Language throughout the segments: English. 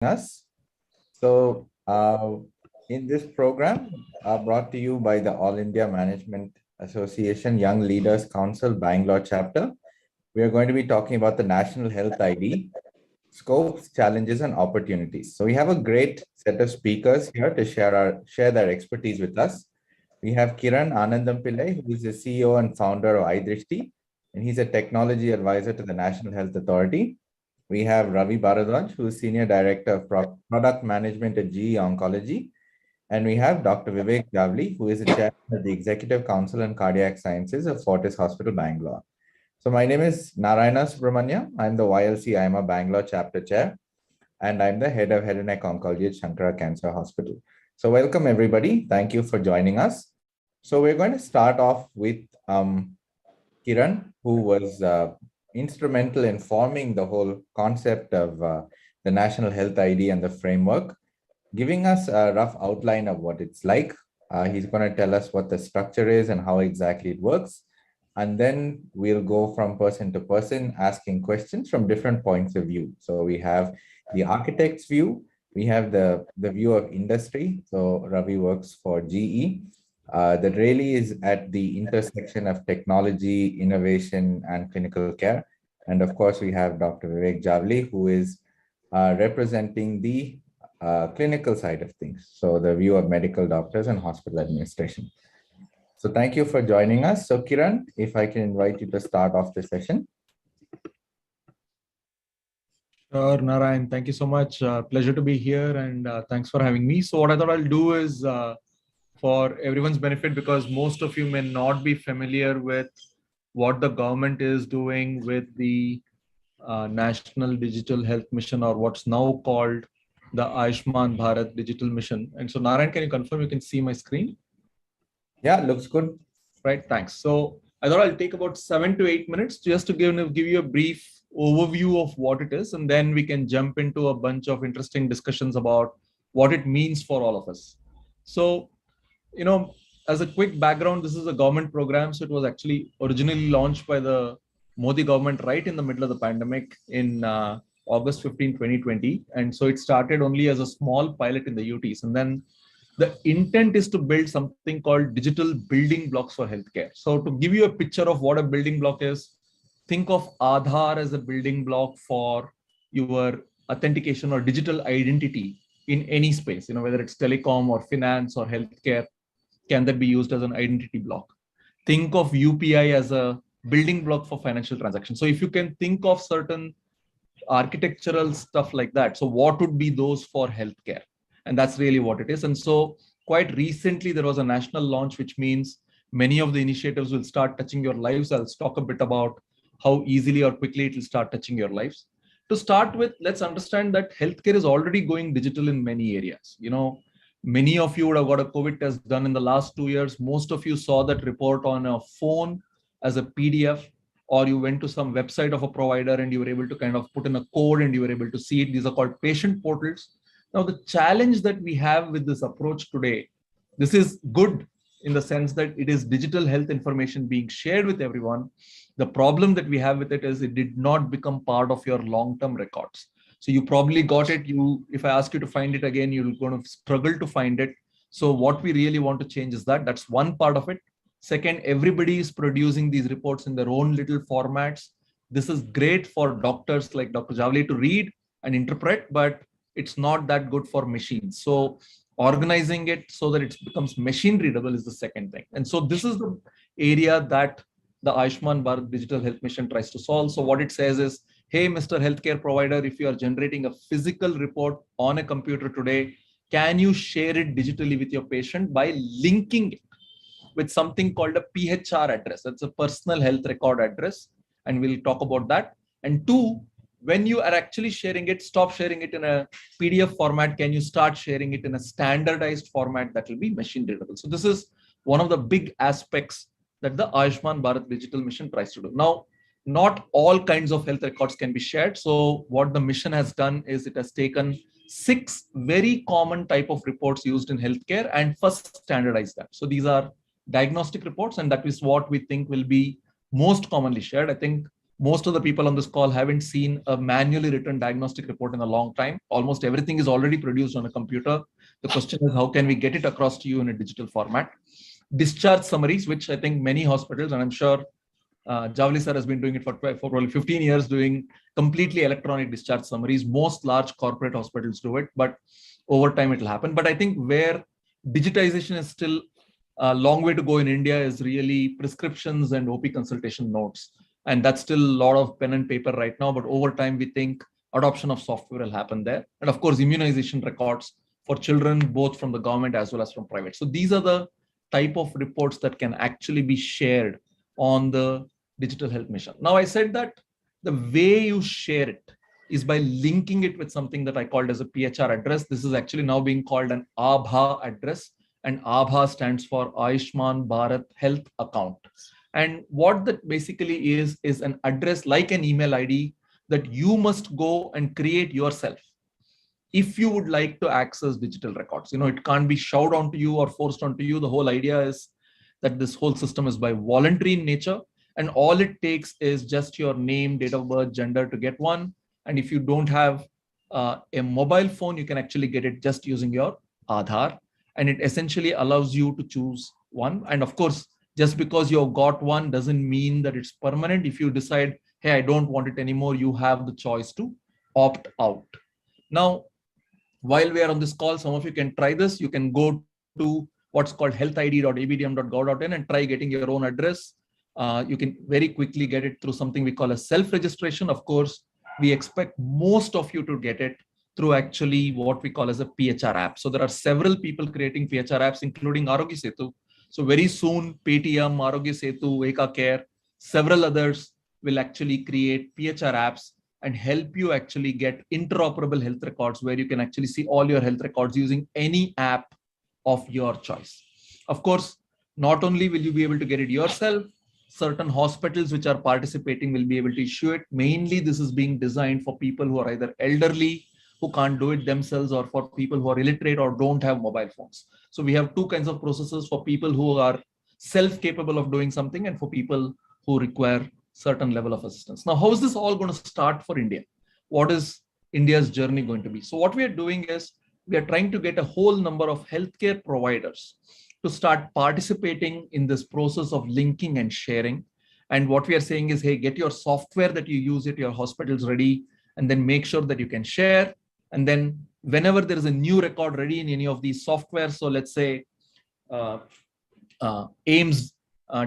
us. So, in this program, brought to you by the All India Management Association Young Leaders Council Bangalore chapter, we are going to be talking about the National Health ID, scopes, challenges, and opportunities. So, we have a great set of speakers here to share their expertise with us. We have Kiran Anandam Pillai, who is the CEO and founder of iDrishti, and he's a technology advisor to the National Health Authority. We have Ravi Bhardwaj, who is Senior Director of Product Management at GE Oncology. And we have Dr. Vivek Jawali, who is the Chairman of the Executive Council on Cardiac Sciences of Fortis Hospital, Bangalore. So my name is Narayana Subramaniam. I'm the YLC IMA Bangalore Chapter Chair, and I'm the Head of Head and Neck Oncology at Shankara Cancer Hospital. So welcome, everybody. Thank you for joining us. So we're going to start off with Kiran, who was instrumental in forming the whole concept of the National Health ID and the framework, giving us a rough outline of what it's like. He's going to tell us what the structure is and how exactly it works. And then we'll go from person to person, asking questions from different points of view. So we have the architect's view, we have the view of industry. So Ravi works for GE. That really is at the intersection of technology, innovation, and clinical care. And of course, we have Dr. Vivek Jawali, who is representing the clinical side of things. So the view of medical doctors and hospital administration. So thank you for joining us. So Kiran, if I can invite you to start off the session. Sure, Narayan, thank you so much. Pleasure to be here, and thanks for having me. So what I thought I'll do is, for everyone's benefit, because most of you may not be familiar with what the government is doing with the National Digital Health Mission, or what's now called the AASHMAN Bharat Digital Mission. And so Narayan, can you confirm you can see my screen? Yeah, looks good. Right, thanks. So I thought I'll take about 7 to 8 minutes just to give you a brief overview of what it is, and then we can jump into a bunch of interesting discussions about what it means for all of us. So, you know, as a quick background, this is a government program. So it was actually originally launched by the Modi government right in the middle of the pandemic in August 15, 2020. And so it started only as a small pilot in the UTs. And then the intent is to build something called digital building blocks for healthcare. So to give you a picture of what a building block is, think of Aadhaar as a building block for your authentication or digital identity in any space, you know, whether it's telecom or finance or healthcare, can that be used as an identity block? Think of UPI as a building block for financial transactions. So if you can think of certain architectural stuff like that, so what would be those for healthcare? And that's really what it is. And so quite recently, there was a national launch, which means many of the initiatives will start touching your lives. I'll talk a bit about how easily or quickly it will start touching your lives. To start with, let's understand that healthcare is already going digital in many areas. You know, many of you would have got a COVID test done in the last 2 years. Most of you saw that report on a phone as a PDF, or you went to some website of a provider and you were able to kind of put in a code and you were able to see it. These are called patient portals. Now, the challenge that we have with this approach today, this is good in the sense that it is digital health information being shared with everyone. The problem that we have with it is it did not become part of your long-term records. So you probably got it. If I ask you to find it again, you're going to struggle to find it. So what we really want to change is that. That's one part of it. Second, everybody is producing these reports in their own little formats. This is great for doctors like Dr. Jawali to read and interpret, but it's not that good for machines. So organizing it so that it becomes machine readable is the second thing. And so this is the area that the AASHMAN Bharat Digital Health Mission tries to solve. So what it says is, hey, Mr. Healthcare Provider, if you are generating a physical report on a computer today, can you share it digitally with your patient by linking it with something called a PHR address? That's a personal health record address. And we'll talk about that. And two, when you are actually sharing it, stop sharing it in a PDF format. Can you start sharing it in a standardized format that will be machine readable? So this is one of the big aspects that the AASHMAN Bharat Digital Mission tries to do. Now, not all kinds of health records can be shared. So what the mission has done is it has taken 6 very common type of reports used in healthcare and first standardized that. So these are diagnostic reports, and that is what we think will be most commonly shared. I think Most of the people on this call haven't seen a manually written diagnostic report in a long time. Almost everything is already produced on a computer. The question is, how can we get it across to you in a digital format? Discharge summaries, which I think many hospitals, and I'm sure Jawali sir has been doing it for probably 15 years, doing completely electronic discharge summaries. Most large corporate hospitals do it, but over time it will happen. But I think where digitization is still a long way to go in India is really prescriptions and OP consultation notes. And that's still a lot of pen and paper right now. But over time, we think adoption of software will happen there. And of course, immunization records for children, both from the government as well as from private. So these are the type of reports that can actually be shared on the digital health mission. Now, I said that the way you share it is by linking it with something that I called as a PHR address. This is actually now being called an Aadhaar address, and Aadhaar stands for AASHMAN Bharat Health Account. And what that basically is an address like an email ID that you must go and create yourself if you would like to access digital records. It can't be shoved onto you or forced onto you. The whole idea is that this whole system is by voluntary in nature, and all it takes is just your name, date of birth, gender to get one. And if you don't have a mobile phone, you can actually get it just using your Aadhaar. And it essentially allows you to choose one. And of course, just because you've got one doesn't mean that it's permanent. If you decide, hey, I don't want it anymore, you have the choice to opt out. Now, while we are on this call, some of you can try this. You can go to what's called healthid.abdm.gov.in and try getting your own address. You can very quickly get it through something we call a self-registration. Of course, we expect most of you to get it through actually what we call as a PHR app. So there are several people creating PHR apps, including Arogya Setu. So very soon, Paytm, Arogya Setu, Eka Care, several others will actually create PHR apps and help you actually get interoperable health records where you can actually see all your health records using any app of your choice. Of course, not only will you be able to get it yourself, certain hospitals which are participating will be able to issue it. Mainly, this is being designed for people who are either elderly, who can't do it themselves, or for people who are illiterate or don't have mobile phones. So we have two kinds of processes for people who are self-capable of doing something and for people who require certain level of assistance. Now, how is this all going to start for India? What is India's journey going to be? So what we are doing is we are trying to get a whole number of healthcare providers to start participating in this process of linking and sharing. And what we are saying is, hey, get your software that you use at your hospitals ready, and then make sure that you can share. And then whenever there is a new record ready in any of these software, so let's say AIMS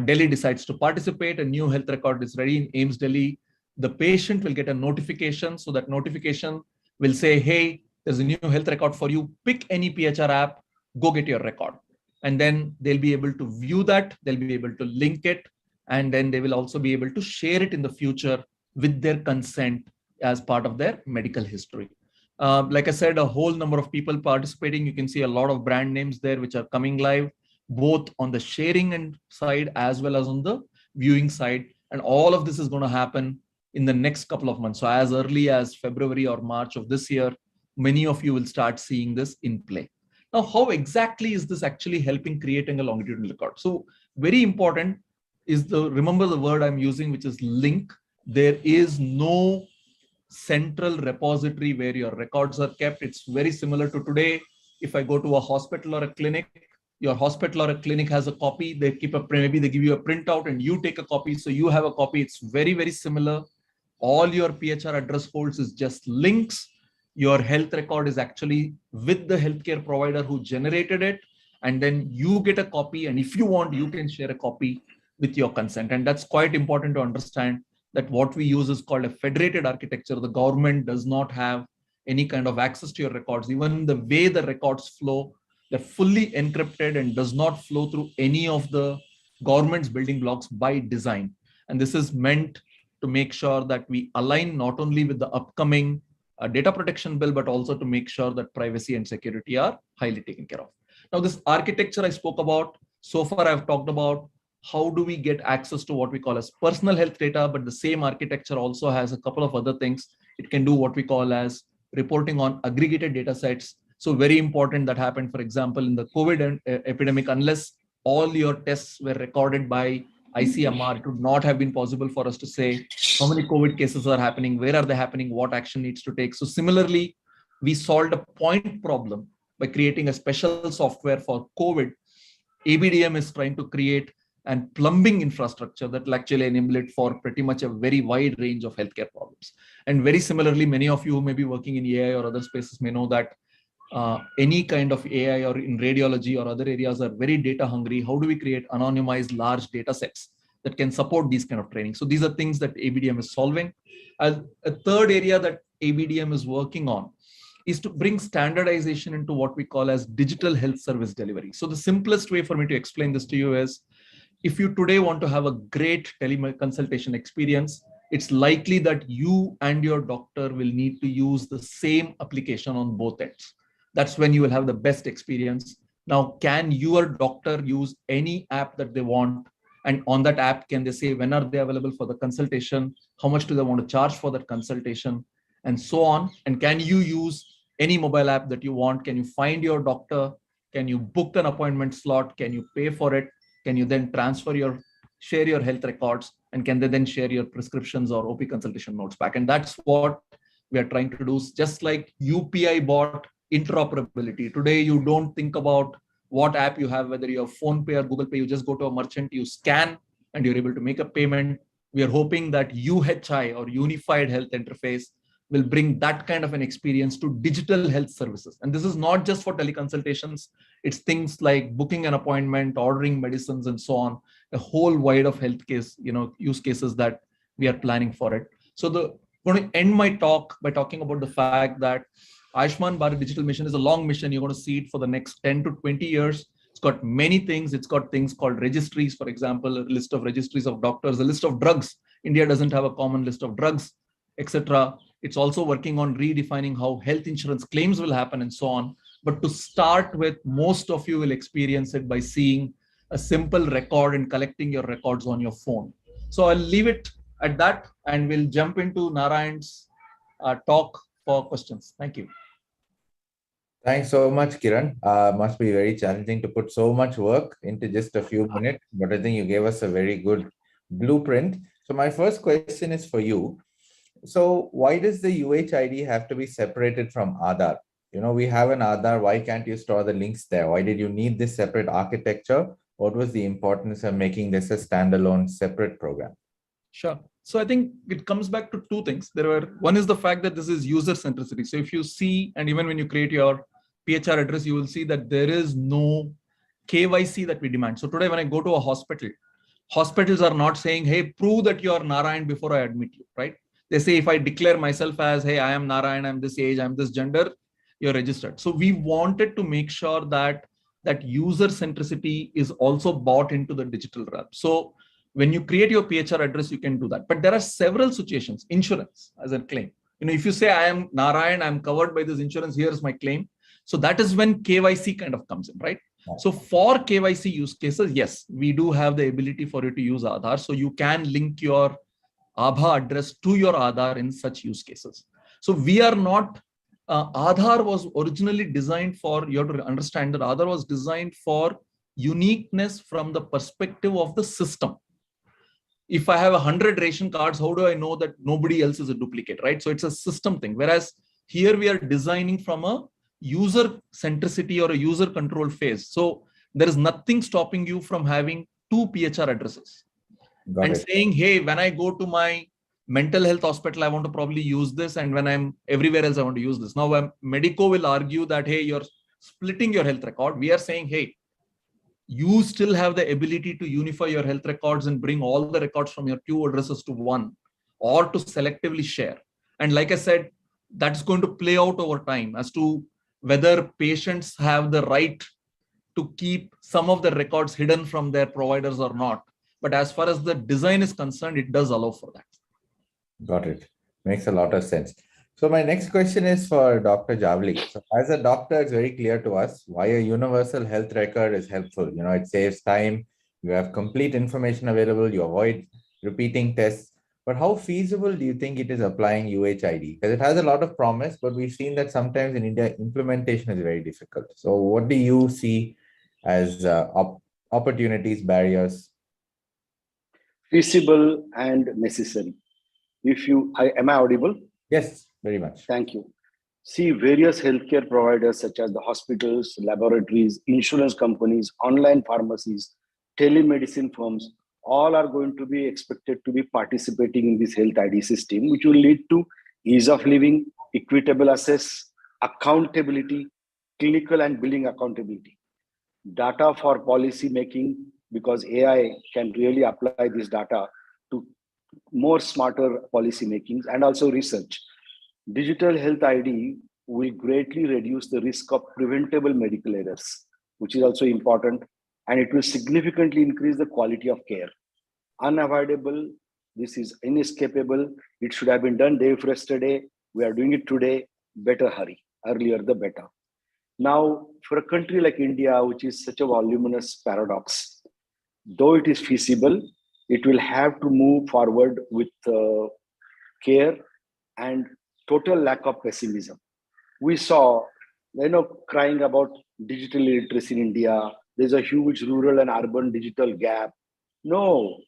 Delhi decides to participate, a new health record is ready in AIMS Delhi, the patient will get a notification. So that notification will say, hey, there's a new health record for you. Pick any PHR app, go get your record. And then they'll be able to view that, they'll be able to link it, and then they will also be able to share it in the future with their consent as part of their medical history. Like I said, a whole number of people participating. You can see a lot of brand names there which are coming live, both on the sharing side as well as on the viewing side. And all of this is going to happen in the next couple of months. So as early as February or March of this year, many of you will start seeing this in play. Now, how exactly is this actually helping creating a longitudinal record? So very important is remember the word I'm using, which is link. There is no central repository where your records are kept. It's very similar to today. If I go to a hospital or a clinic, your hospital or a clinic has a copy. They keep maybe they give you a printout and you take a copy. So you have a copy. It's very, very similar. All your PHR address holds is just links. Your health record is actually with the healthcare provider who generated it. And then you get a copy. And if you want, you can share a copy with your consent. And that's quite important to understand, that what we use is called a federated architecture. The government does not have any kind of access to your records. Even the way the records flow, they're fully encrypted and does not flow through any of the government's building blocks by design. And this is meant to make sure that we align not only with the upcoming data protection bill, but also to make sure that privacy and security are highly taken care of. Now, this architecture I spoke about, so far I've talked about how do we get access to what we call as personal health data, but the same architecture also has a couple of other things. It can do what we call as reporting on aggregated data sets. So very important that happened, for example, in the COVID epidemic, unless all your tests were recorded by ICMR, it would not have been possible for us to say how many COVID cases are happening, where are they happening, what action needs to take. So similarly, we solved a point problem by creating a special software for COVID. ABDM is trying to create and plumbing infrastructure that will actually enable it for pretty much a very wide range of healthcare problems. And very similarly, many of you who may be working in AI or other spaces may know that any kind of AI or in radiology or other areas are very data hungry. How do we create anonymized large data sets that can support these kind of training? So these are things that ABDM is solving. A third area that ABDM is working on is to bring standardization into what we call as digital health service delivery. So the simplest way for me to explain this to you is, if you today want to have a great teleconsultation experience, it's likely that you and your doctor will need to use the same application on both ends. That's when you will have the best experience. Now, can your doctor use any app that they want? And on that app, can they say when are they available for the consultation? How much do they want to charge for that consultation? And so on. And can you use any mobile app that you want? Can you find your doctor? Can you book an appointment slot? Can you pay for it? Can you then share your health records? And can they then share your prescriptions or OP consultation notes back? And that's what we are trying to do. Just like UPI bought interoperability. Today, you don't think about what app you have, whether you have PhonePe or Google Pay. You just go to a merchant, you scan, and you're able to make a payment. We are hoping that UHI or Unified Health Interface will bring that kind of an experience to digital health services. And this is not just for teleconsultations. It's things like booking an appointment, ordering medicines, and so on. A whole wide of health case, use cases that we are planning for it. So I'm going to end my talk by talking about the fact that AASHMAN Bharat Digital Mission is a long mission. You're going to see it for the next 10 to 20 years. It's got many things. It's got things called registries, for example, a list of registries of doctors, a list of drugs. India doesn't have a common list of drugs, etc. It's also working on redefining how health insurance claims will happen and so on. But to start with, most of you will experience it by seeing a simple record and collecting your records on your phone. So I'll leave it at that and we'll jump into Narayan's talk for questions. Thank you. Thanks so much, Kiran. Must be very challenging to put so much work into just a few minutes, but I think you gave us a very good blueprint. So my first question is for you. So why does the UHID have to be separated from Aadhaar? We have an Aadhaar. Why can't you store the links there? Why did you need this separate architecture? What was the importance of making this a standalone separate program? Sure. So I think it comes back to two things. One is the fact that this is user centricity. So if you see, and even when you create your PHR address, you will see that there is no KYC that we demand. So today when I go to a hospital, hospitals are not saying, hey, prove that you are Narayan before I admit you, right? They say, if I declare myself as, hey, I am Narayan, I'm this age, I'm this gender, you're registered. So we wanted to make sure that user centricity is also bought into the digital realm. So when you create your PHR address, you can do that. But there are several situations, insurance as a claim. If you say, I am Narayan, I'm covered by this insurance, here's my claim. So that is when KYC kind of comes in, right? So for KYC use cases, yes, we do have the ability for you to use Aadhaar. So you can link your Aadhaar address to your Aadhaar in such use cases. So we are not, Aadhaar was originally designed for, you have to understand that Aadhaar was designed for uniqueness from the perspective of the system. If I have 100 ration cards, how do I know that nobody else is a duplicate, right? So it's a system thing. Whereas here we are designing from a user centricity or a user control phase. So there is nothing stopping you from having two PHR addresses. Saying, hey, when I go to my mental health hospital, I want to probably use this. And when I'm everywhere else, I want to use this. Now, Medico will argue that, hey, you're splitting your health record. We are saying, hey, you still have the ability to unify your health records and bring all the records from your two addresses to one, or to selectively share. And like I said, that's going to play out over time as to whether patients have the right to keep some of the records hidden from their providers or not. But as far as the design is concerned, it does allow for that. Got it. Makes a lot of sense. So my next question is for Dr. Jawali. So as a doctor, it's very clear to us why a universal health record is helpful. It saves time. You have complete information available. You avoid repeating tests. But how feasible do you think it is applying UHID? Because it has a lot of promise, but we've seen that sometimes in India, implementation is very difficult. So what do you see as opportunities, barriers? feasible and necessary. Am I audible? Yes, very much. Thank you. See, various healthcare providers such as the hospitals, laboratories, insurance companies, online pharmacies, telemedicine firms, all are going to be expected to be participating in this health ID system, which will lead to ease of living, equitable access, accountability, clinical and billing accountability, data for policy making, because AI can really apply this data to more smarter policy makings, and also research. Digital health ID will greatly reduce the risk of preventable medical errors, which is also important, and it will significantly increase the quality of care. Unavoidable, this is inescapable. It should have been done day for yesterday. We are doing it today. Better hurry. Earlier, the better. Now, for a country like India, which is such a voluminous paradox, though it is feasible, it will have to move forward with care and total lack of pessimism. We saw, crying about digital literacy in India. There's a huge rural and urban digital gap. No,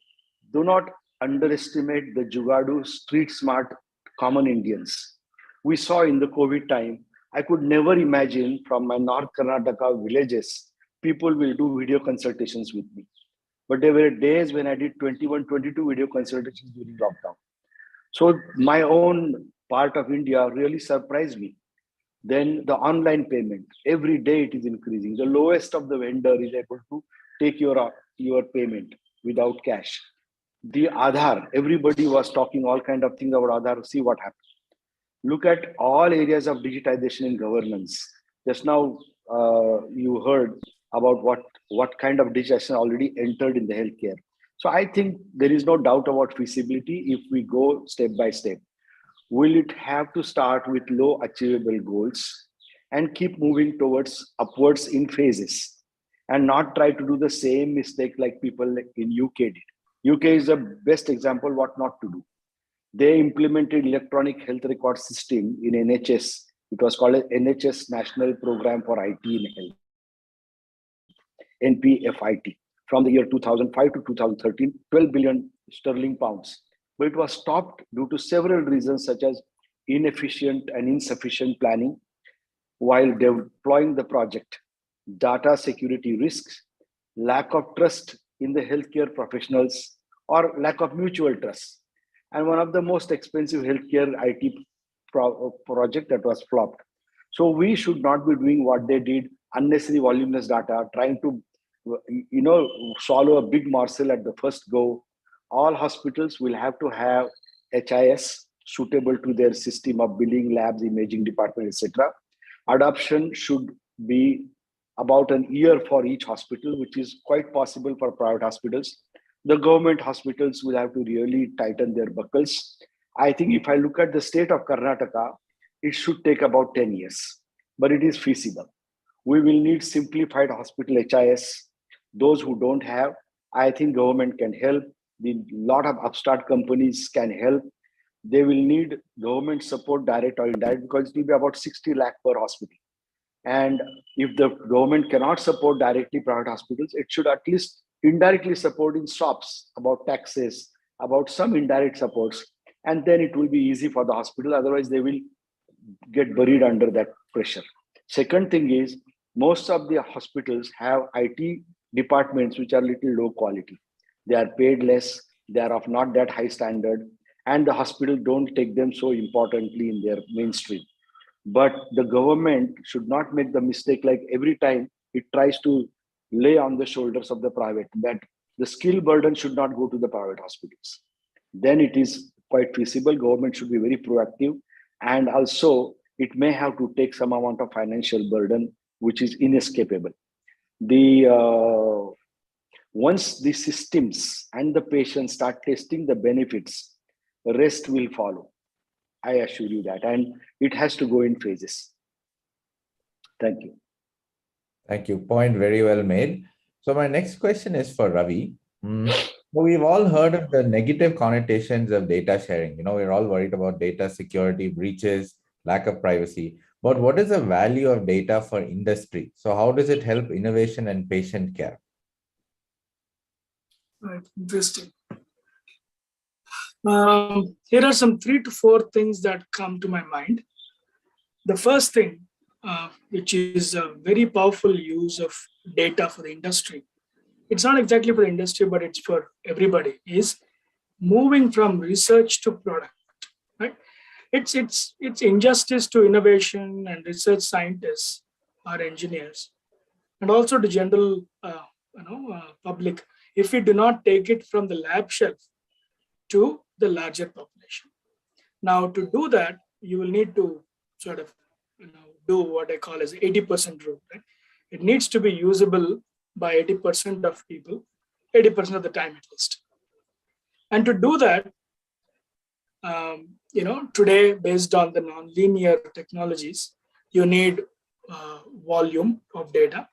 do not underestimate the Jugadu street smart common Indians. We saw in the COVID time, I could never imagine from my North Karnataka villages, people will do video consultations with me. But there were days when I did 21, 22 video consultations during lockdown. So my own part of India really surprised me. Then the online payment, every day it is increasing. The lowest of the vendor is able to take your payment without cash. The Aadhaar, everybody was talking all kind of things about Aadhaar. See what happened. Look at all areas of digitization in governance. Just now you heard about what kind of digitization already entered in the healthcare. So I think there is no doubt about feasibility if we go step by step. Will it have to start with low achievable goals and keep moving towards upwards in phases, and not try to do the same mistake like people in UK did? UK is the best example what not to do. They implemented electronic health record system in NHS. It was called NHS National Program for IT in Health, NPFIT. From the year 2005 to 2013, 12 billion sterling pounds. But it was stopped due to several reasons, such as inefficient and insufficient planning while deploying the project, data security risks, lack of trust in the healthcare professionals, or lack of mutual trust. And one of the most expensive healthcare IT project that was flopped. So we should not be doing what they did, unnecessary voluminous data, trying to swallow a big morsel at the first go. All hospitals will have to have HIS suitable to their system of billing, labs, imaging department, etc. Adoption should be about a year for each hospital, which is quite possible for private hospitals. The government hospitals will have to really tighten their buckles. I think if I look at the state of Karnataka, it should take about 10 years, but it is feasible. We will need simplified hospital HIS. Those who don't have, I think government can help. The lot of upstart companies can help. They will need government support, direct or indirect, because it will be about 60 lakh per hospital. And if the government cannot support directly private hospitals, it should at least indirectly support in shops, about taxes, about some indirect supports. And then it will be easy for the hospital. Otherwise, they will get buried under that pressure. Second thing is, most of the hospitals have IT departments which are little low quality. They are paid less, they are of not that high standard, and the hospital don't take them so importantly in their mainstream. But the government should not make the mistake like every time it tries to lay on the shoulders of the private, that the skill burden should not go to the private hospitals. Then it is quite feasible. Government should be very proactive, and also it may have to take some amount of financial burden, which is inescapable. Once the systems and the patients start testing the benefits, the rest will follow. I assure you that, and it has to go in phases. Thank you. Thank you. Point very well made. So my next question is for Ravi. We've all heard of the negative connotations of data sharing. We're all worried about data security breaches, lack of privacy. But what is the value of data for industry? So how does it help innovation and patient care? Right, interesting. Here are some 3 to 4 things that come to my mind. The first thing, which is a very powerful use of data for the industry, it's not exactly for the industry, but it's for everybody, is moving from research to product, right? It's injustice to innovation and research scientists or engineers, and also to general public, if we do not take it from the lab shelf to the larger population. Now, to do that, you will need to sort of do what I call as 80% rule. Right? It needs to be usable by 80% of people, 80% of the time at least. And to do that, today, based on the nonlinear technologies, you need volume of data,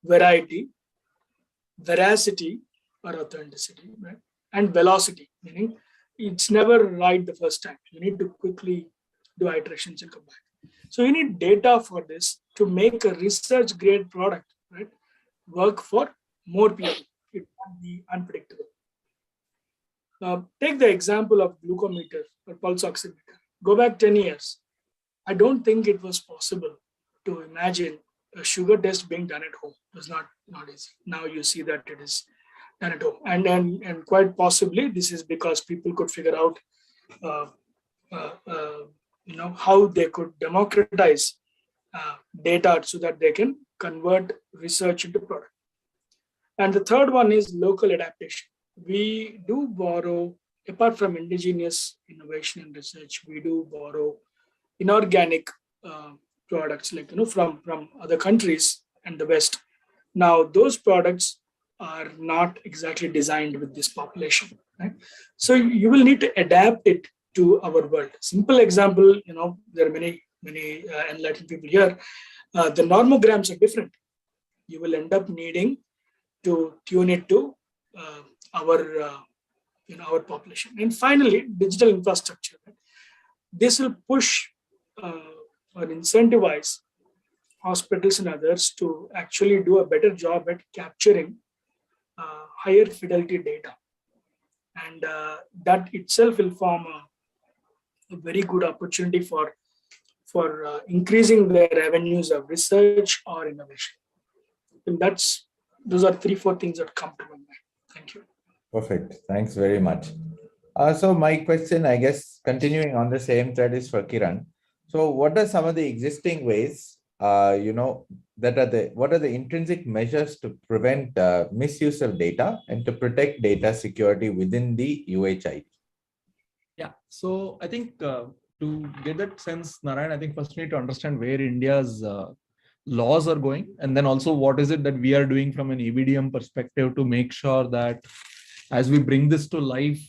variety, veracity or authenticity, right? And velocity, meaning it's never right the first time. You need to quickly do iterations and come back. So you need data for this to make a research grade product, right? Work for more people. It can't be unpredictable. Take the example of glucometer or pulse oximeter. Go back 10 years. I don't think it was possible to imagine a sugar test being done at home. It was not easy. Now you see that it is done at home. And quite possibly this is because people could figure out how they could democratize data so that they can convert research into product. And the third one is local adaptation. We do borrow, apart from indigenous innovation and research, we do borrow inorganic products like from other countries and the West. Now those products are not exactly designed with this population, right? So you will need to adapt it to our world. Simple example, there are many enlightened people here. The normograms are different. You will end up needing to tune it to our population. And finally, digital infrastructure. Right? This will push or incentivize hospitals and others to actually do a better job at capturing higher fidelity data. And that itself will form a very good opportunity for increasing their revenues of research or innovation. And those are 3-4 things that come to my mind. Thank you. Perfect. Thanks very much. So my question, I guess, continuing on the same thread is for Kiran. So what are some of the existing ways, what are the intrinsic measures to prevent misuse of data and to protect data security within the UHID? Yeah, so I think to get that sense, Narayan, I think first we need to understand where India's laws are going, and then also what is it that we are doing from an ABDM perspective to make sure that as we bring this to life,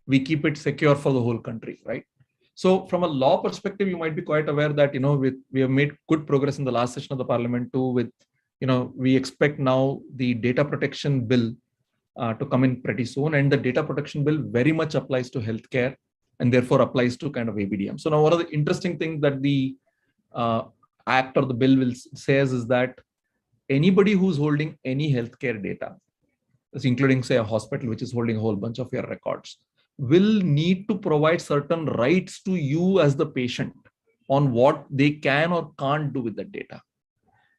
we keep it secure for the whole country, right? So from a law perspective, you might be quite aware that, we have made good progress in the last session of the parliament too with, we expect now the data protection bill to come in pretty soon. And the data protection bill very much applies to healthcare and therefore applies to kind of ABDM. So now one of the interesting things that the act or the bill says is that anybody who's holding any healthcare data, including say a hospital which is holding a whole bunch of your records, will need to provide certain rights to you as the patient on what they can or can't do with the data.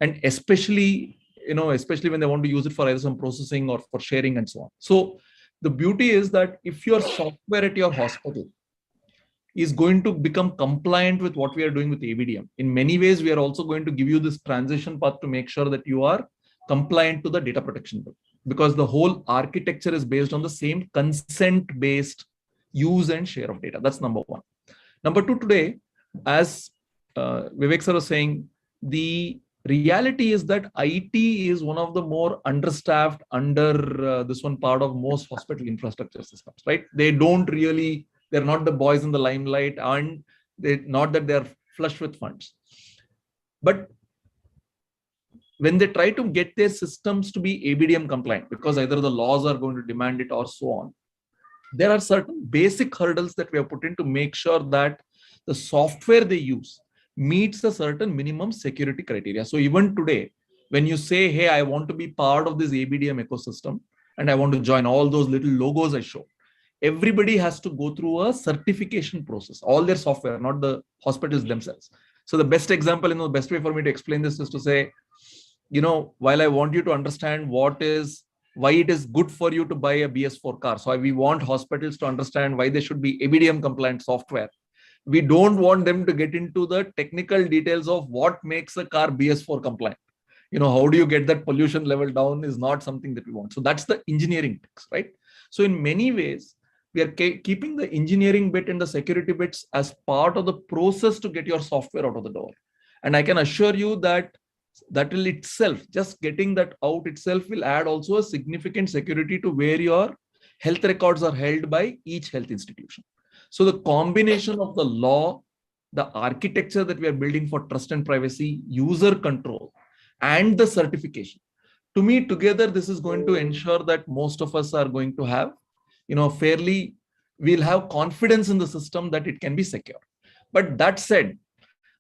And especially when they want to use it for either some processing or for sharing and so on. So the beauty is that if your software at your hospital is going to become compliant with what we are doing with ABDM, in many ways, we are also going to give you this transition path to make sure that you are compliant to the data protection bill, because the whole architecture is based on the same consent-based use and share of data. That's number one. Number two, today, as Vivek sir was saying, the reality is that IT is one of the more understaffed under this one part of most hospital infrastructure systems, right? They're not the boys in the limelight, and not that they're flush with funds. But when they try to get their systems to be ABDM compliant, because either the laws are going to demand it or so on, there are certain basic hurdles that we have put in to make sure that the software they use meets a certain minimum security criteria. So even today, when you say, hey, I want to be part of this ABDM ecosystem and I want to join all those little logos I show, everybody has to go through a certification process, all their software, not the hospitals themselves. So the best example, the best way for me to explain this is to say, while I want you to understand why it is good for you to buy a BS4 car. So we want hospitals to understand why they should be ABDM compliant software. We don't want them to get into the technical details of what makes a car BS4 compliant. How do you get that pollution level down is not something that we want. So that's the engineering text, right? So in many ways, we are keeping the engineering bit and the security bits as part of the process to get your software out of the door. And I can assure you that will itself, just getting that out itself, will add also a significant security to where your health records are held by each health institution. So the combination of the law, the architecture that we are building for trust and privacy, user control, and the certification, to me, together, this is going to ensure that most of us are going to have, we'll have confidence in the system that it can be secure. But that said,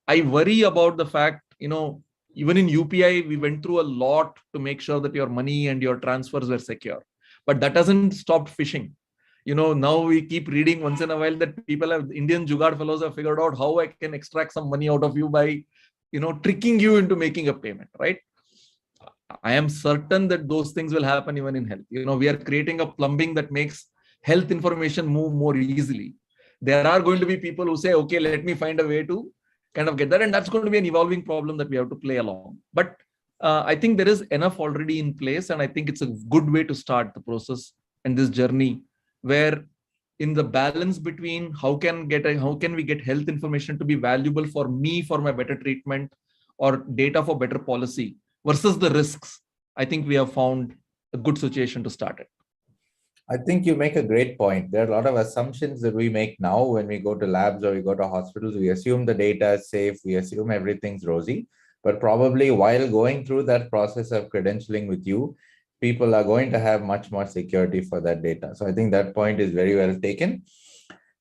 I worry about the fact, even in UPI, we went through a lot to make sure that your money and your transfers were secure. But that hasn't stopped phishing. Now we keep reading once in a while that Indian Jugaad fellows have figured out how I can extract some money out of you by, tricking you into making a payment, right? I am certain that those things will happen even in health. We are creating a plumbing that makes health information move more easily. There are going to be people who say, okay, let me find a way to kind of get that. And that's going to be an evolving problem that we have to play along. But I think there is enough already in place. And I think it's a good way to start the process and this journey, where in the balance between how can we get health information to be valuable for me, for my better treatment, or data for better policy versus the risks, I think we have found a good situation to start it. I think you make a great point. There are a lot of assumptions that we make now when we go to labs or we go to hospitals. We assume the data is safe. We assume everything's rosy. But probably while going through that process of credentialing with you, people are going to have much more security for that data. So I think that point is very well taken.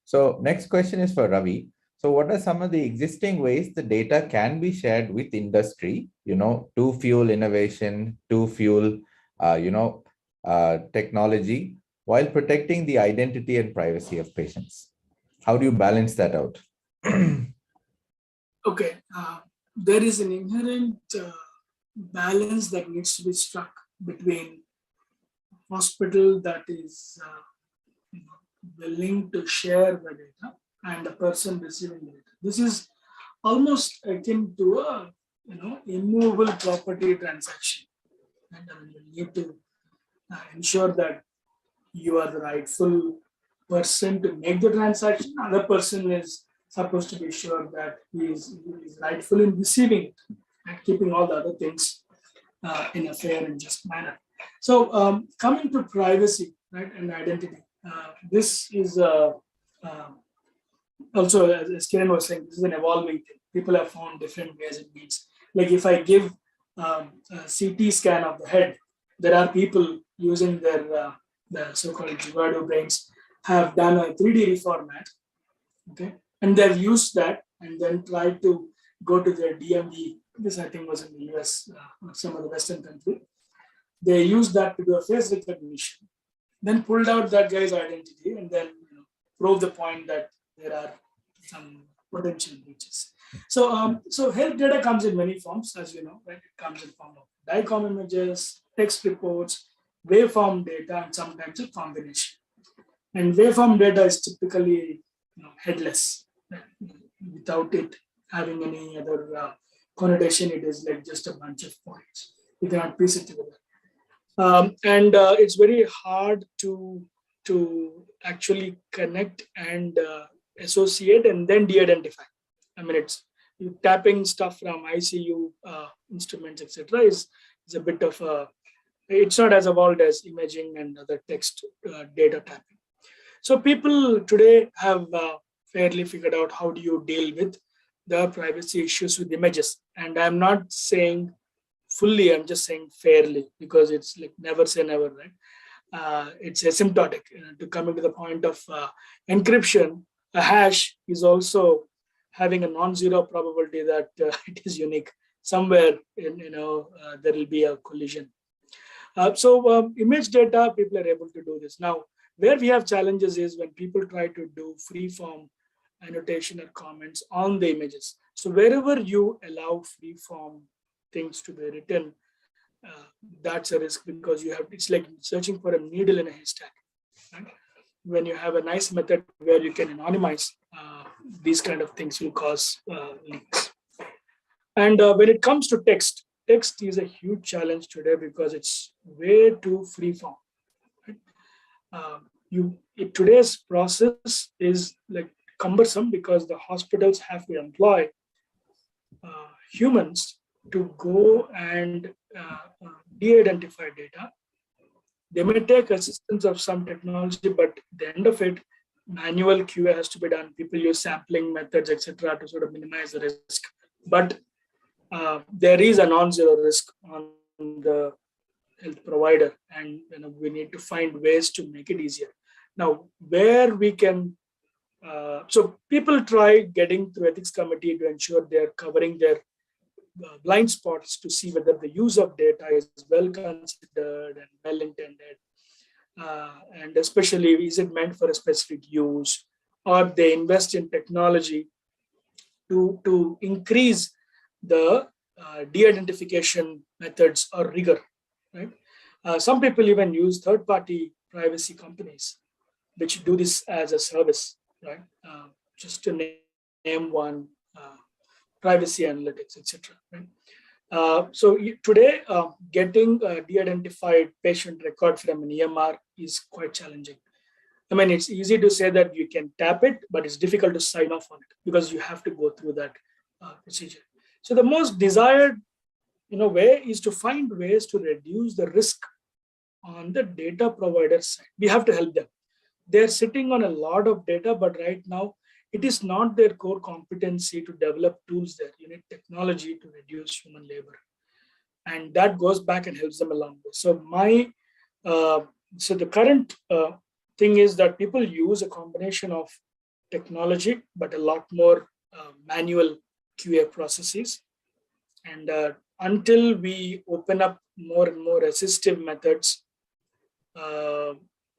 So next question is for Ravi. So what are some of the existing ways the data can be shared with industry, to fuel innovation, to fuel, technology, while protecting the identity and privacy of patients? How do you balance that out? Okay, there is an inherent balance that needs to be struck between hospital that is willing to share the data and the person receiving the data. This is almost akin to a immovable property transaction. And you need to ensure that you are the rightful person to make the transaction. Other person is supposed to be sure that he is rightful in receiving it and keeping all the other things in a fair and just manner. So coming to privacy, right, and identity, this is also, as Kiran was saying, this is an evolving thing. People have found different ways it means. Like if I give a CT scan of the head, there are people using their the so-called Jugaad brains have done a 3D reformat, okay, and they've used that and then tried to go to their DMV. This I think was in the US or some of the Western country. They used that to do a face recognition, then pulled out that guy's identity and then prove the point that there are some potential breaches. So, so health data comes in many forms, as you know, right? It comes in form of DICOM images, text reports, waveform data, and sometimes a combination. And waveform data is typically headless, right? Without it having any other connotation. It is like just a bunch of points. You cannot piece it together. And it's very hard to actually connect and associate and then de-identify. I mean, it's tapping stuff from ICU instruments, etc. is a bit of a, it's not as evolved as imaging and other text data tapping. So people today have fairly figured out how do you deal with the privacy issues with images. And I'm not saying fully, I'm just saying fairly, because it's like never say never, right? It's asymptotic. To come to the point of encryption, a hash is also having a non-zero probability that it is unique. Somewhere there will be a collision. So image data, people are able to do this. Now, Where we have challenges is when people try to do free form annotation or comments on the images. So wherever you allow free form things to be written, that's a risk, because you have, it's like searching for a needle in a haystack. Right? When you have a nice method where you can anonymize, these kind of things will cause leaks. And when it comes to text, text is a huge challenge today because it's way too free form. Right? Today's process is like cumbersome because the hospitals have to employ humans to go and de-identify data. They may take assistance of some technology, but at the end of it, manual QA has to be done. People use sampling methods, etc., to sort of minimize the risk. But there is a non-zero risk on the health provider, and we need to find ways to make it easier. Now, where we can, so people try getting through ethics committee to ensure they're covering their blind spots to see whether the use of data is well considered and well intended, and especially is it meant for a specific use, or they invest in technology to increase the de-identification methods or rigor. Right? Some people even use third-party privacy companies which do this as a service. Right? Just to name one. Privacy analytics, etc. Right? So today, getting a de-identified patient record from an EMR is quite challenging. I mean, it's easy to say that you can tap it, but it's difficult to sign off on it because you have to go through that procedure. So the most desired, way is to find ways to reduce the risk on the data provider side. We have to help them. They're sitting on a lot of data, but right now, it is not their core competency to develop tools there. You need technology to reduce human labor. And that goes back and helps them along. So the current thing is that people use a combination of technology, but a lot more manual QA processes. And until we open up more and more assistive methods,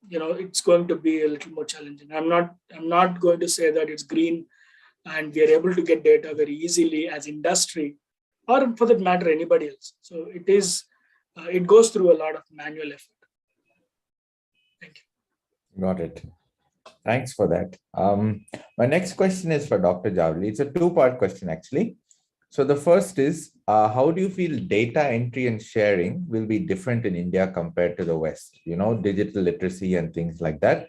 it's going to be a little more challenging. I'm not going to say that it's green and we are able to get data very easily as industry, or for that matter, anybody else. So it goes through a lot of manual effort. Thank you. Got it. Thanks for that. My next question is for Dr. Jawali. It's a two-part question, actually. So the first is, how do you feel data entry and sharing will be different in India compared to the West? Digital literacy and things like that.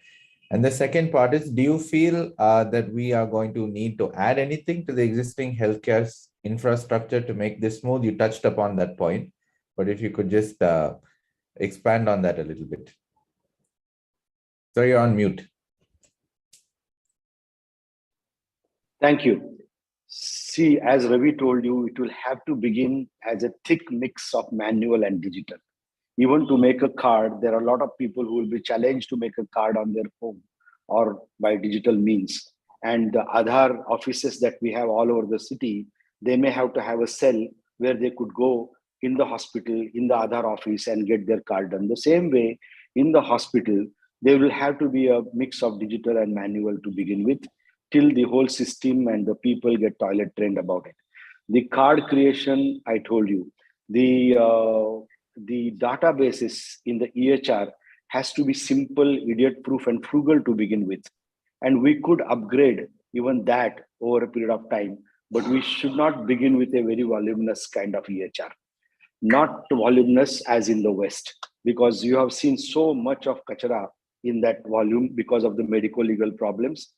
And the second part is, do you feel that we are going to need to add anything to the existing healthcare infrastructure to make this smooth? You touched upon that point, but if you could just expand on that a little bit. So you're on mute. Thank you. See, as Ravi told you, it will have to begin as a thick mix of manual and digital. Even to make a card, there are a lot of people who will be challenged to make a card on their phone or by digital means. And the Aadhaar offices that we have all over the city, they may have to have a cell where they could go in the hospital, in the Aadhaar office, and get their card done. The same way, in the hospital, there will have to be a mix of digital and manual to begin with, till the whole system and the people get toilet trained about it. The card creation, I told you, the databases in the EHR has to be simple, idiot-proof, and frugal to begin with. And we could upgrade even that over a period of time, but we should not begin with a very voluminous kind of EHR. Not voluminous as in the West, because you have seen so much of kachara in that volume because of the medico-legal problems.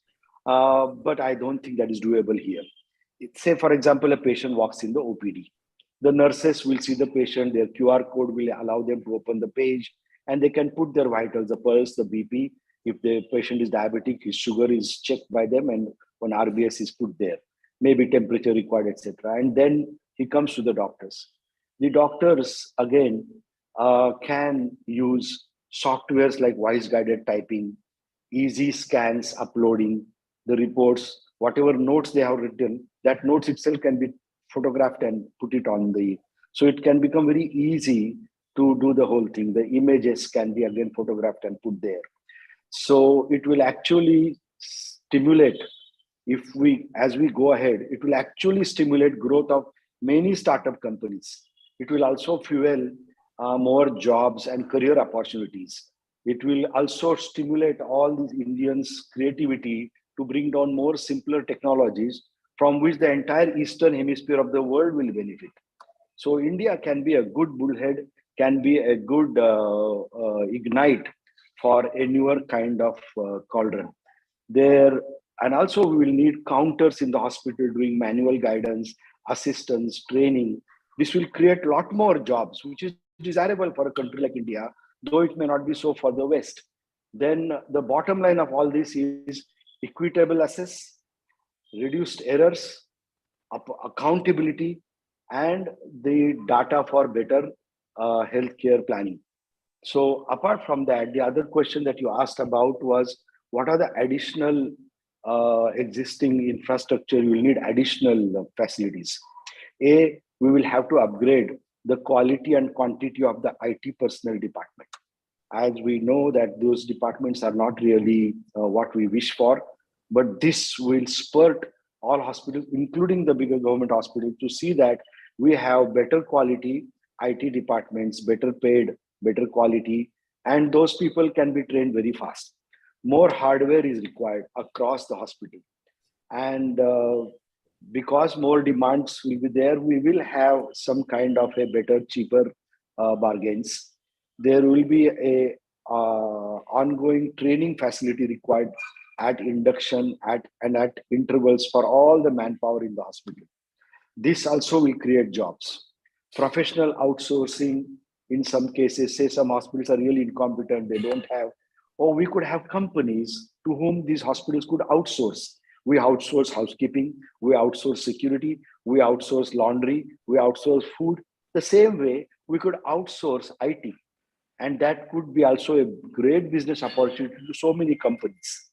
But I don't think that is doable here. Say, for example, a patient walks in the OPD. The nurses will see the patient, their QR code will allow them to open the page, and they can put their vitals, the pulse, the BP. If the patient is diabetic, his sugar is checked by them, and when RBS is put there, maybe temperature required, etc. And then he comes to the doctors. The doctors, again, can use softwares like voice-guided typing, easy scans, uploading the reports, whatever notes they have written, that notes itself can be photographed and put it on the, so it can become very easy to do the whole thing. The images can be again photographed and put there. So it will actually stimulate, as we go ahead, it will actually stimulate growth of many startup companies. It will also fuel more jobs and career opportunities. It will also stimulate all these Indians' creativity to bring down more simpler technologies from which the entire Eastern hemisphere of the world will benefit. So India can be a good bullhead, can be a good ignite for a newer kind of cauldron. There, and also we will need counters in the hospital doing manual guidance, assistance, training. This will create a lot more jobs, which is desirable for a country like India, though it may not be so for the West. Then the bottom line of all this is equitable access, reduced errors, accountability, and the data for better healthcare planning. So apart from that, the other question that you asked about was, what are the additional existing infrastructure? You will need additional facilities. We will have to upgrade the quality and quantity of the IT personnel department. As we know that those departments are not really what we wish for, but this will spurt all hospitals, including the bigger government hospitals, to see that we have better quality IT departments, better paid, better quality, and those people can be trained very fast. More hardware is required across the hospital. And because more demands will be there, we will have some kind of a better, cheaper bargains. There will be a ongoing training facility required at induction and at intervals for all the manpower in the hospital. This also will create jobs. Professional outsourcing, in some cases, say some hospitals are really incompetent, they don't have, or we could have companies to whom these hospitals could outsource. We outsource housekeeping, we outsource security, we outsource laundry, we outsource food. The same way, we could outsource IT. And that could be also a great business opportunity to so many companies.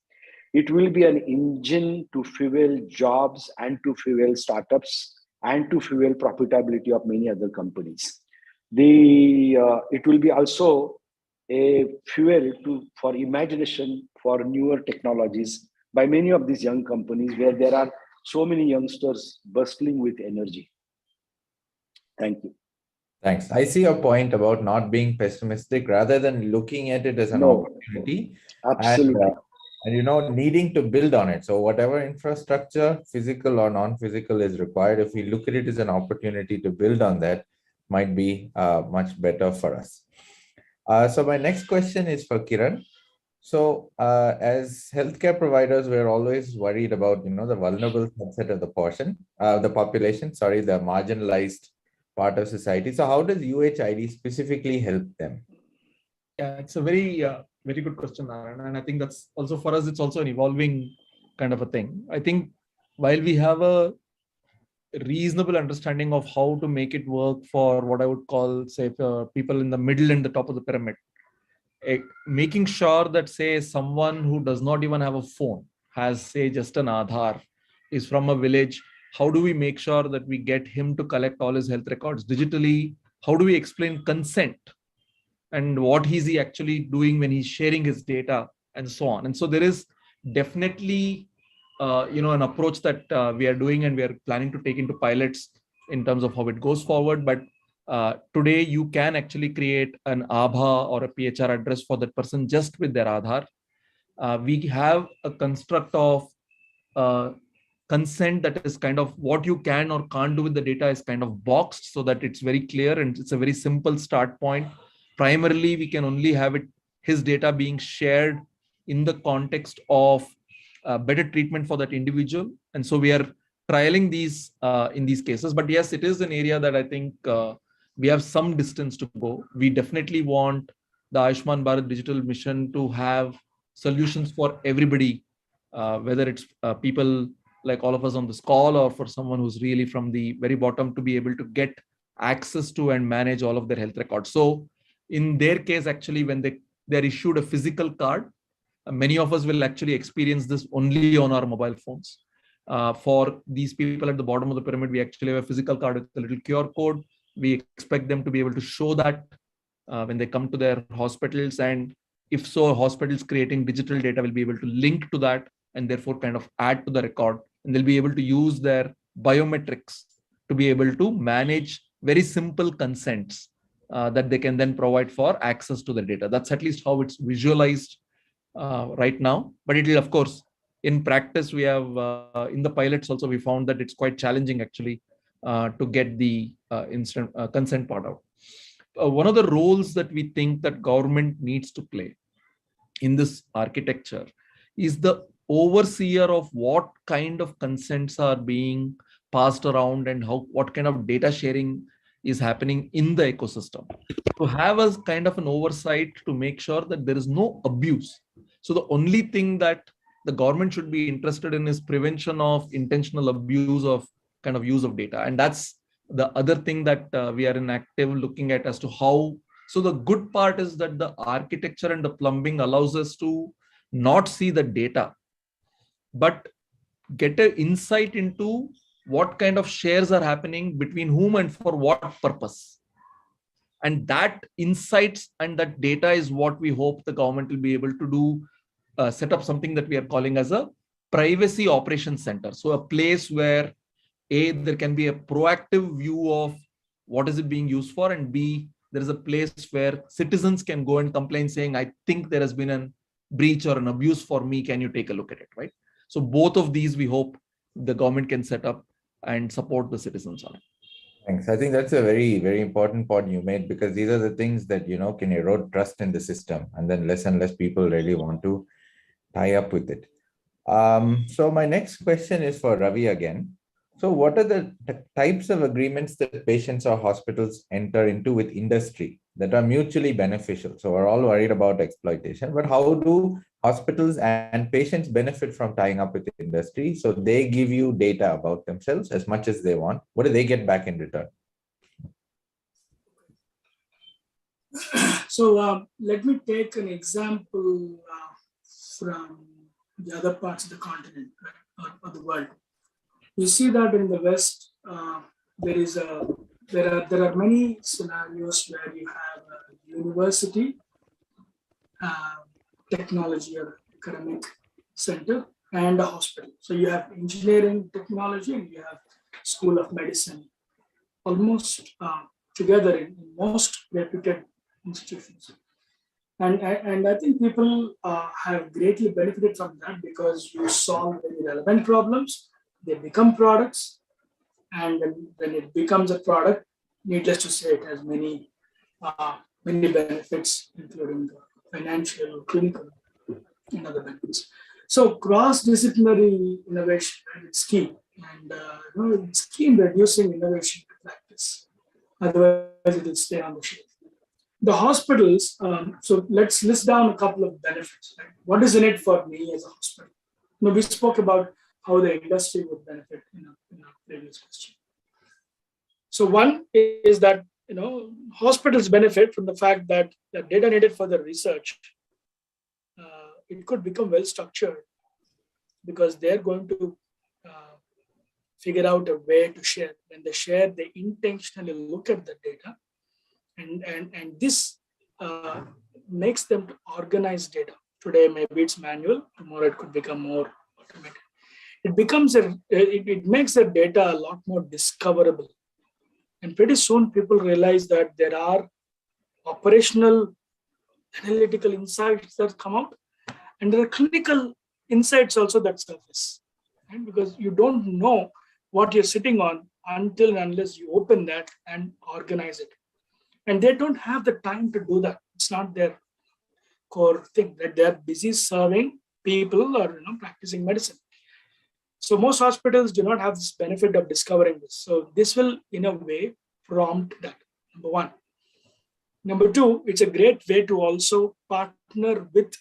It will be an engine to fuel jobs and to fuel startups and to fuel profitability of many other companies. It will be also a fuel for imagination for newer technologies by many of these young companies where there are so many youngsters bustling with energy. Thank you. Thanks. I see your point about not being pessimistic rather than looking at it as an opportunity. Absolutely. And needing to build on it. So whatever infrastructure, physical or non-physical, is required, if we look at it as an opportunity to build on that, might be much better for us. So my next question is for Kiran. So as healthcare providers, we're always worried about, the vulnerable subset of the population, the marginalized part of society. So how does UHID specifically help them? Yeah, it's a very, very good question, Narayana. And I think that's also for us, it's also an evolving kind of a thing. I think while we have a reasonable understanding of how to make it work for what I would call, say, people in the middle and the top of the pyramid, making sure that, say, someone who does not even have a phone, has, say, just an Aadhaar, is from a village, how do we make sure that we get him to collect all his health records digitally? How do we explain consent? And what is he actually doing when he's sharing his data, and so on. And so there is definitely, an approach that we are doing and we are planning to take into pilots in terms of how it goes forward. But today you can actually create an ABHA or a PHR address for that person just with their Aadhaar. We have a construct of consent that is kind of what you can or can't do with the data is kind of boxed so that it's very clear and it's a very simple start point. Primarily, we can only have his data being shared in the context of better treatment for that individual. And so we are trialing these in these cases. But yes, it is an area that I think we have some distance to go. We definitely want the AASHMAN Bharat Digital Mission to have solutions for everybody, whether it's people like all of us on this call or for someone who's really from the very bottom to be able to get access to and manage all of their health records. So in their case, actually, when they're issued a physical card, many of us will actually experience this only on our mobile phones. For these people at the bottom of the pyramid, we actually have a physical card with a little QR code. We expect them to be able to show that when they come to their hospitals. And If so, hospitals creating digital data will be able to link to that and therefore kind of add to the record, and they'll be able to use their biometrics to be able to manage very simple consents that they can then provide for access to the data. That's at least how it's visualized right now. But it will, of course, in practice, we have in the pilots also, we found that it's quite challenging actually to get the instant consent part out. One of the roles that we think that government needs to play in this architecture is the overseer of what kind of consents are being passed around and what kind of data sharing is happening in the ecosystem. To have a kind of an oversight to make sure that there is no abuse. So the only thing that the government should be interested in is prevention of intentional abuse of kind of use of data. And that's the other thing that we are in active looking at as to how. So the good part is that the architecture and the plumbing allows us to not see the data, but get an insight into what kind of shares are happening between whom and for what purpose. And that insights and that data is what we hope the government will be able to do, set up something that we are calling as a privacy operations center. So a place where A, there can be a proactive view of what is it being used for, and B, there is a place where citizens can go and complain saying, I think there has been a breach or an abuse for me. Can you take a look at it, right? So both of these, we hope the government can set up and support the citizens on it. Thanks. I think that's a very, very important point you made, because these are the things that, can erode trust in the system, and then less and less people really want to tie up with it. So my next question is for Ravi again. So what are the types of agreements that patients or hospitals enter into with industry that are mutually beneficial? So we're all worried about exploitation, but how do hospitals and patients benefit from tying up with the industry? So they give you data about themselves as much as they want. What do they get back in return? So let me take an example from the other parts of the continent, right, or the world. You see that in the West, there are many scenarios where you have a university, technology or academic center, and a hospital. So you have engineering, technology, and you have School of Medicine, almost together in most reputed institutions. And I think people have greatly benefited from that, because you solve very relevant problems. They become products, and when it becomes a product, needless to say, it has many benefits, including the financial, clinical, and other benefits. So cross-disciplinary innovation is key, and it's key in reducing innovation to practice. Otherwise, it will stay on the shelf. The hospitals. So let's list down a couple of benefits. Right? What is in it for me as a hospital? We spoke about how the industry would benefit in a previous question. So one is that hospitals benefit from the fact that the data needed for the research, it could become well structured, because they're going to figure out a way to share. When they share, they intentionally look at the data, and this makes them to organize data. Today maybe it's manual, tomorrow it could become more automated. It makes the data a lot more discoverable. And pretty soon people realize that there are operational analytical insights that come out, and there are clinical insights also that surface. Right? Because you don't know what you're sitting on until and unless you open that and organize it. And they don't have the time to do that. It's not their core thing, that they're busy serving people or practicing medicine. So most hospitals do not have this benefit of discovering this. So this will, in a way, prompt that, number one. Number two, it's a great way to also partner with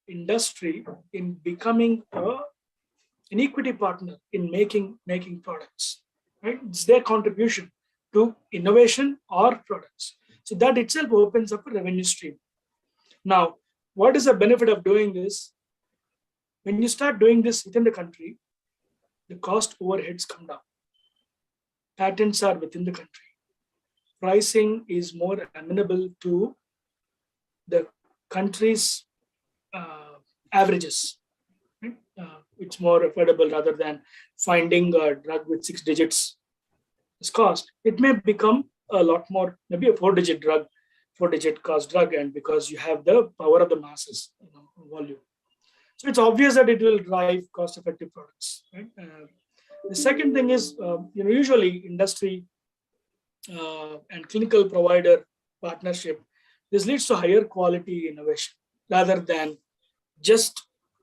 industry in becoming an equity partner in making products. Right? It's their contribution to innovation or products. So that itself opens up a revenue stream. Now, what is the benefit of doing this? When you start doing this within the country, the cost overheads come down. Patents are within the country. Pricing is more amenable to the country's averages. Right? It's more affordable rather than finding a drug with 6 digits as cost. It may become a lot more, maybe a 4-digit drug, 4-digit cost drug, and because you have the power of the masses, volume. So it's obvious that it will drive cost-effective products. Right? The second thing is, usually industry and clinical provider partnership. This leads to higher quality innovation rather than just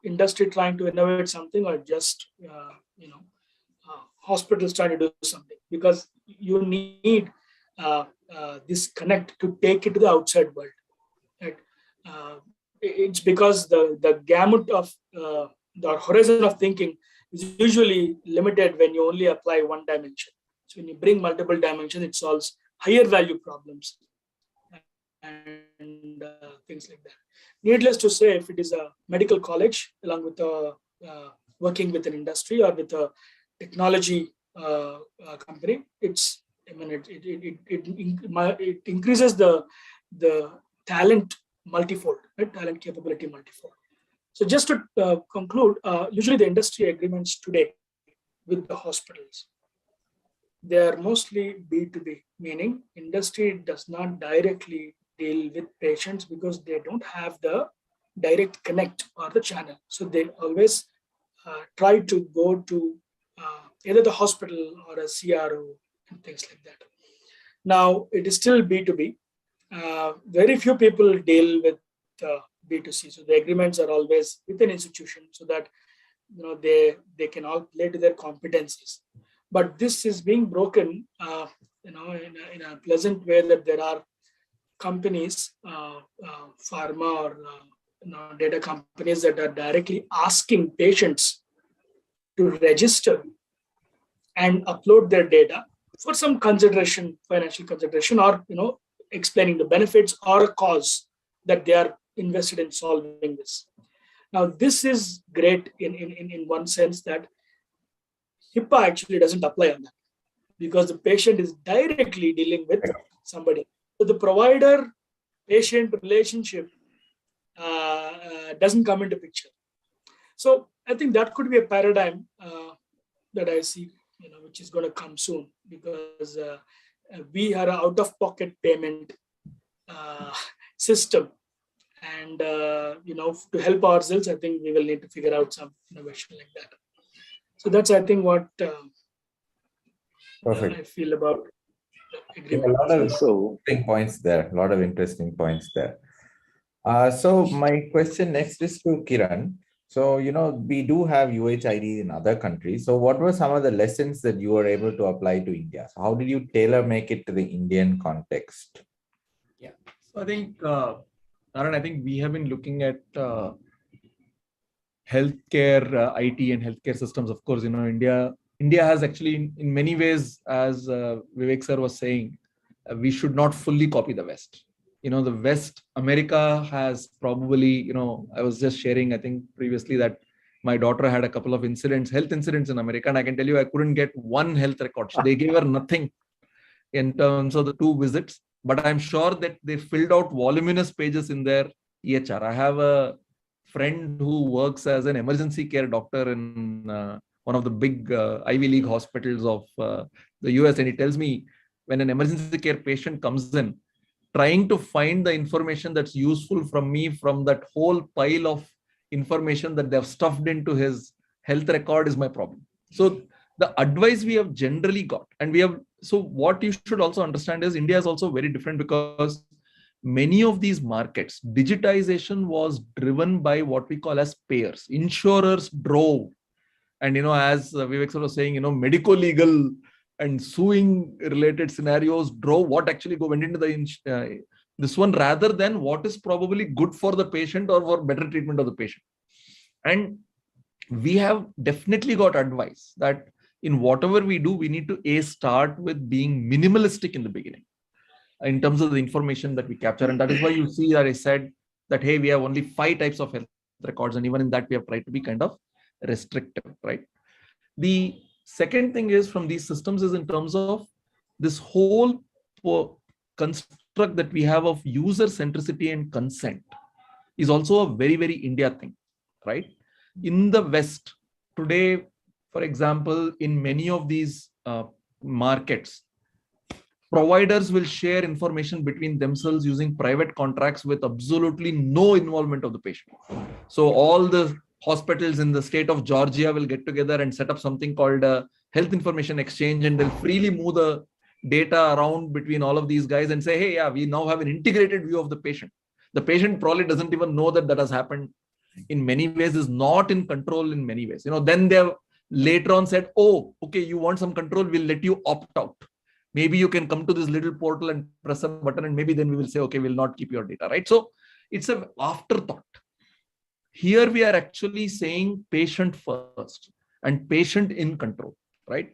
industry trying to innovate something or just hospitals trying to do something, because you need this connect to take it to the outside world. Right? It's because the gamut of the horizon of thinking is usually limited when you only apply one dimension. So when you bring multiple dimensions, it solves higher value problems and things like that. Needless to say, if it is a medical college along with working with an industry or with a technology company, it increases the talent multifold, right? Talent capability multifold. So just to conclude, usually the industry agreements today with the hospitals, they are mostly B2B, meaning industry does not directly deal with patients because they don't have the direct connect or the channel. So they always try to go to either the hospital or a CRO and things like that. Now it is still B2B. Very few people deal with B2C. So the agreements are always with an institution so that they can all play to their competencies. But this is being broken in a pleasant way, that there are companies, pharma or data companies that are directly asking patients to register and upload their data for some consideration, financial consideration, or explaining the benefits or a cause that they are invested in solving this. Now, this is great in one sense, that HIPAA actually doesn't apply on that because the patient is directly dealing with somebody. So the provider-patient relationship doesn't come into picture. So I think that could be a paradigm that I see, which is going to come soon, because we are an out-of-pocket payment system, and to help ourselves, I think we will need to figure out some innovation like that. So that's, I think, what I feel about the agreement. A lot of interesting points there. A lot of interesting points there. So my question next is to Kiran. So, we do have UHID in other countries. So what were some of the lessons that you were able to apply to India? So how did you tailor make it to the Indian context? Yeah. So I think, Narayan, I think we have been looking at healthcare, IT and healthcare systems. Of course, India has actually, in many ways, as Vivek sir was saying, we should not fully copy the West. The West, America has probably, I was just sharing, I think previously, that my daughter had a couple of health incidents in America. And I can tell you, I couldn't get one health record. They gave her nothing in terms of the 2 visits, but I'm sure that they filled out voluminous pages in their EHR. I have a friend who works as an emergency care doctor in one of the big Ivy League hospitals of the US. And he tells me, when an emergency care patient comes in, trying to find the information that's useful from that whole pile of information that they've stuffed into his health record is my problem. So the advice we have generally got, and so what you should also understand is India is also very different, because many of these markets, digitization was driven by what we call as payers. Insurers drove. And, as Vivek sir was saying, medico-legal and suing related scenarios drove what actually went into this one, rather than what is probably good for the patient or for better treatment of the patient. And we have definitely got advice that in whatever we do, we need to start with being minimalistic in the beginning in terms of the information that we capture. And that is why you see that I said that, hey, we have only 5 types of health records. And even in that, we have tried to be kind of restrictive, right? The second thing is from these systems is in terms of this whole construct that we have of user centricity and consent. is also a very, very India thing, right? In the West today, for example, in many of these markets, providers will share information between themselves using private contracts with absolutely no involvement of the patient. So all the hospitals in the state of Georgia will get together and set up something called a health information exchange, and they'll freely move the data around between all of these guys and say, hey, yeah, we now have an integrated view of the patient. The patient probably doesn't even know that has happened. In many ways is not in control in many ways. Then they have later on said, oh, okay, you want some control, we'll let you opt out. Maybe you can come to this little portal and press a button, and maybe then we will say, okay, we'll not keep your data, right? So it's an afterthought. Here we are actually saying patient first and patient in control, right?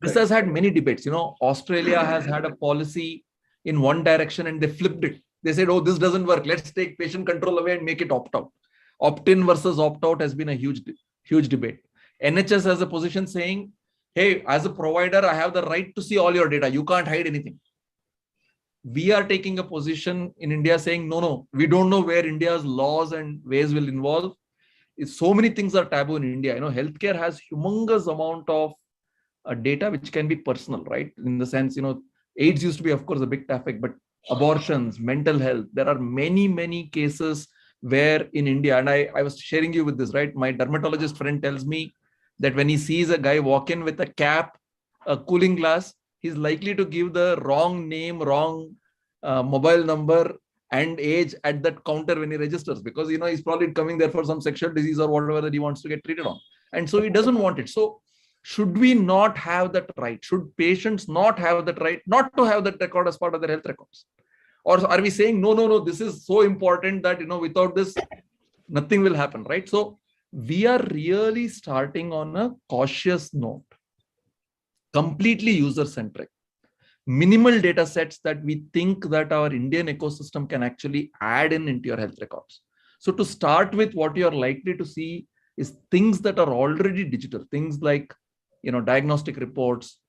This has had many debates. Australia has had a policy in one direction and they flipped it. They said, oh, this doesn't work. Let's take patient control away and make it opt out. Opt-in versus opt-out has been a huge debate. NHS has a position saying, hey, as a provider, I have the right to see all your data. You can't hide anything. We are taking a position in India saying, no, we don't know where India's laws and ways will involve. So many things are taboo in India. Healthcare has humongous amount of data which can be personal, right? In the sense, AIDS used to be, of course, a big topic, but abortions, mental health, there are many, many cases where in India, and I was sharing you with this, right? My dermatologist friend tells me that when he sees a guy walk in with a cap, a cooling glass, he's likely to give the wrong name, wrong mobile number and age at that counter when he registers, because he's probably coming there for some sexual disease or whatever that he wants to get treated on. And so he doesn't want it. So should we not have that right? Should patients not have that right not to have that record as part of their health records? Or are we saying, no, this is so important that, without this, nothing will happen, right? So we are really starting on a cautious note, completely user-centric, minimal data sets that we think that our Indian ecosystem can actually add into your health records. So to start with, what you're likely to see is things that are already digital, things like, diagnostic reports,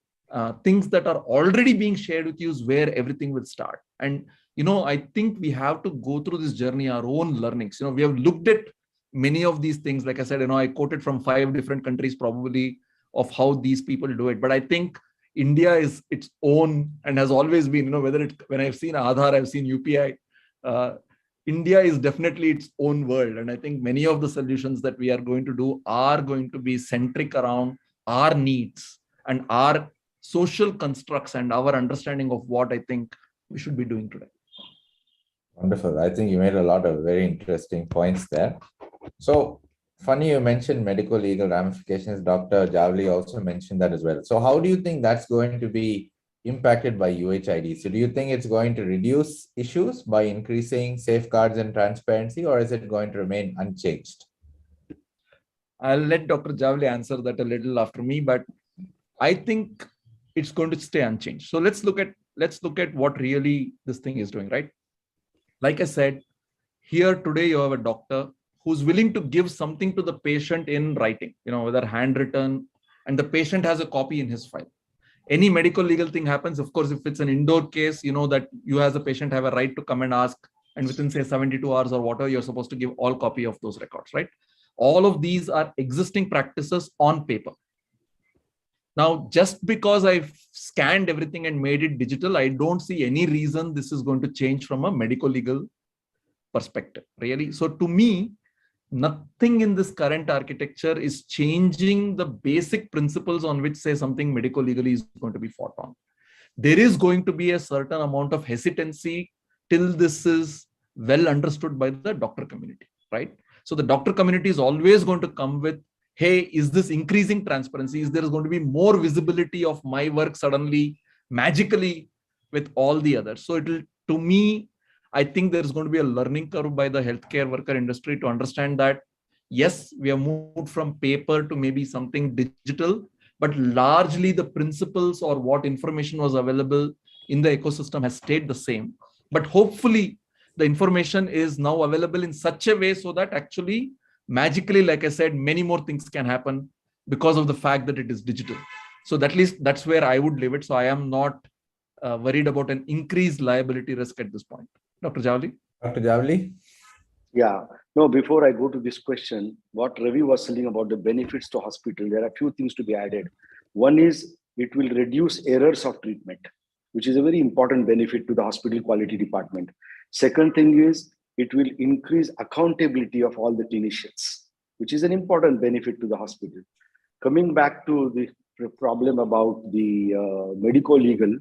things that are already being shared with you is where everything will start. And, I think we have to go through this journey, our own learnings. We have looked at many of these things. Like I said, I quoted from 5 different countries probably of how these people do it. But I think India is its own and has always been, when I've seen Aadhaar, I've seen UPI, India is definitely its own world. And I think many of the solutions that we are going to do are going to be centric around our needs and our social constructs and our understanding of what I think we should be doing today. Wonderful. I think you made a lot of very interesting points there. So funny you mentioned medical legal ramifications. Dr. Jawali also mentioned that as well. So how do you think that's going to be impacted by UHID? So do you think it's going to reduce issues by increasing safeguards and transparency, or is it going to remain unchanged? I'll let Dr. Jawali answer that a little after me, but I think it's going to stay unchanged. So let's look at what really this thing is doing, right? Like I said, here today you have a doctor who's willing to give something to the patient in writing, whether handwritten, and the patient has a copy in his file. Any medical legal thing happens, of course, if it's an indoor case, that you as a patient have a right to come and ask, and within say 72 hours or whatever, you're supposed to give all copy of those records, right? All of these are existing practices on paper. Now, just because I've scanned everything and made it digital, I don't see any reason this is going to change from a medical legal perspective, really. So to me, nothing in this current architecture is changing the basic principles on which, say, something medical legally is going to be fought on. There is going to be a certain amount of hesitancy till this is well understood by the doctor community, right? So the doctor community is always going to come with, hey, is this increasing transparency? Is there going to be more visibility of my work suddenly, magically, with all the others? So to me, I think there's going to be a learning curve by the healthcare worker industry to understand that, yes, we have moved from paper to maybe something digital, but largely the principles or what information was available in the ecosystem has stayed the same. But hopefully the information is now available in such a way so that actually magically, like I said, many more things can happen because of the fact that it is digital. So at least that's where I would leave it. So I am not worried about an increased liability risk at this point. Dr. Jawali? Dr. Jawali? Yeah. No, before I go to this question, what Ravi was saying about the benefits to hospital, there are a few things to be added. One is it will reduce errors of treatment, which is a very important benefit to the hospital quality department. Second thing is it will increase accountability of all the clinicians, which is an important benefit to the hospital. Coming back to the problem about the medico legal,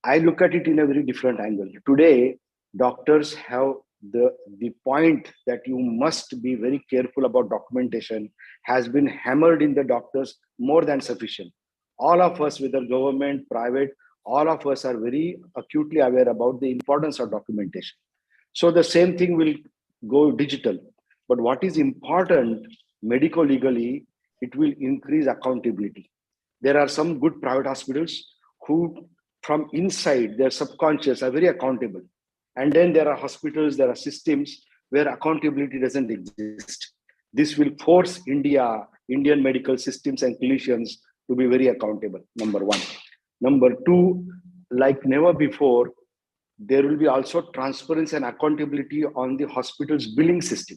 I look at it in a very different angle. Today, doctors have the point that you must be very careful about documentation has been hammered in the doctors more than sufficient. All of us, whether government, private, all of us are very acutely aware about the importance of documentation. So the same thing will go digital. But what is important medico-legally, it will increase accountability. There are some good private hospitals who from inside their subconscious are very accountable. And then there are hospitals, there are systems where accountability doesn't exist. This will force Indian medical systems and clinicians to be very accountable, number one. Number two, like never before, there will be also transparency and accountability on the hospital's billing system.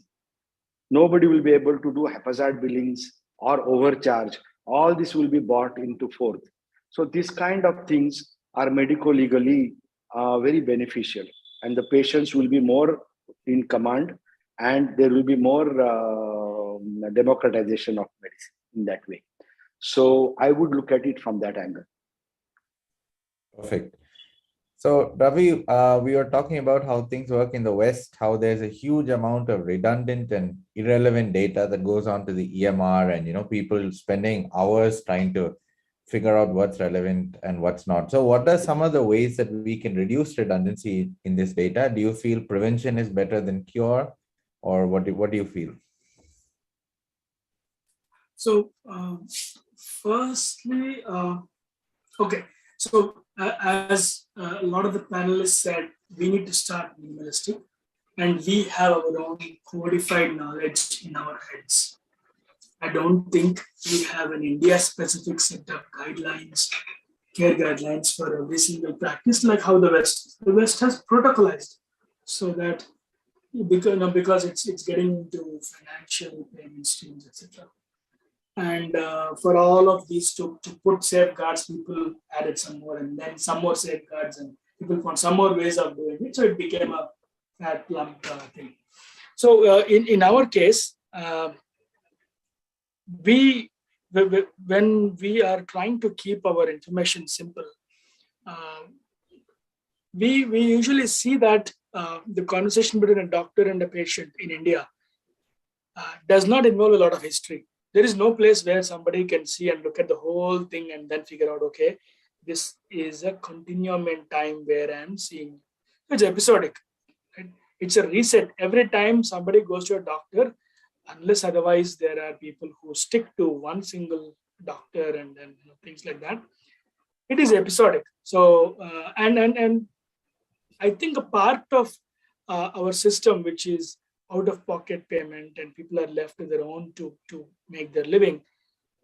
Nobody will be able to do haphazard billings or overcharge. All this will be brought into forth. So these kind of things are medico-legally very beneficial, and the patients will be more in command, and there will be more democratization of medicine in that way. So I would look at it from that angle. Perfect. So, Ravi, we were talking about how things work in the West, how there's a huge amount of redundant and irrelevant data that goes on to the EMR, and people spending hours trying to figure out what's relevant and what's not. So, what are some of the ways that we can reduce redundancy in this data? Do you feel prevention is better than cure, or what do you feel? So, firstly, okay. So, as a lot of the panelists said, we need to start minimalistic, and we have our own codified knowledge in our heads. I don't think we have an India-specific set of guidelines, care guidelines for every single practice, like how the West has protocolized, so that because it's getting into financial payment streams, etc. And for all of these to put safeguards, people added some more, and then some more safeguards, and people found some more ways of doing it. So it became a fat lump thing. So in our case, when we are trying to keep our information simple, we usually see that the conversation between a doctor and a patient in India does not involve a lot of history. There is no place where somebody can see and look at the whole thing and then figure out, okay, this is a continuum in time where I'm seeing. It's episodic. Right? It's a reset. Every time somebody goes to a doctor, unless otherwise there are people who stick to one single doctor and then things like that, it is episodic. So, and I think a part of our system, which is out-of-pocket payment and people are left to their own to make their living,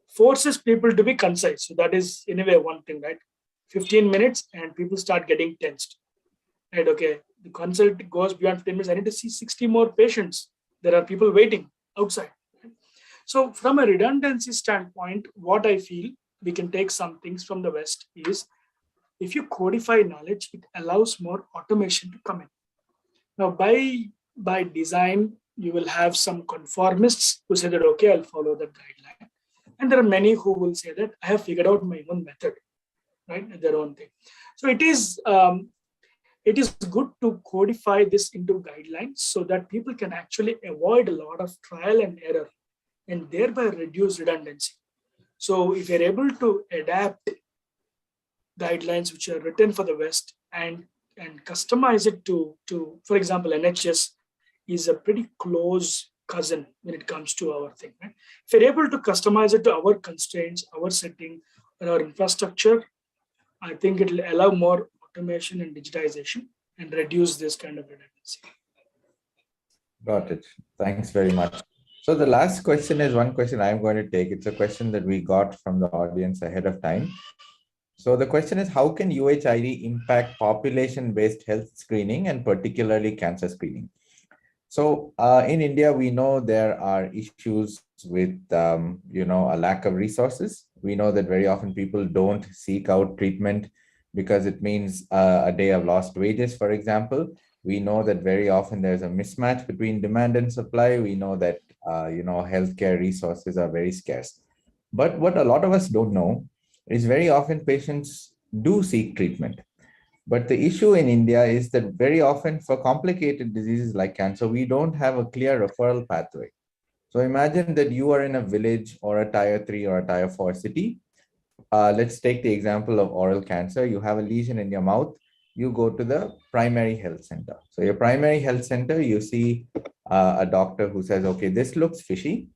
forces people to be concise. So that is anyway one thing, right? 15 minutes and people start getting tensed. Right? Okay, the consult goes beyond 15 minutes. I need to see 60 more patients. There are people waiting outside. So from a redundancy standpoint, what I feel we can take some things from the West is if you codify knowledge, it allows more automation to come in. Now, by design, you will have some conformists who say that, okay, I'll follow that guideline. And there are many who will say that I have figured out my own method, right? Their own thing. So it is good to codify this into guidelines so that people can actually avoid a lot of trial and error and thereby reduce redundancy. So if you're able to adapt guidelines which are written for the West and customize it to, for example, NHS is a pretty close cousin when it comes to our thing. Right? If you're able to customize it to our constraints, our setting, and our infrastructure, I think it will allow more automation and digitization and reduce this kind of redundancy. Got it. Thanks very much. So the last question is one question I'm going to take. It's a question that we got from the audience ahead of time. So the question is, how can UHID impact population-based health screening and particularly cancer screening? So in India, we know there are issues with, a lack of resources. We know that very often people don't seek out treatment because it means a day of lost wages, for example. We know that very often there's a mismatch between demand and supply. We know that, healthcare resources are very scarce. But what a lot of us don't know is very often patients do seek treatment. But the issue in India is that very often for complicated diseases like cancer, we don't have a clear referral pathway. So imagine that you are in a village or a tier 3 or a tier 4 city. Let's take the example of oral cancer. You have a lesion in your mouth. You go to the primary health center. So your primary health center, you see a doctor who says, okay, this looks fishy.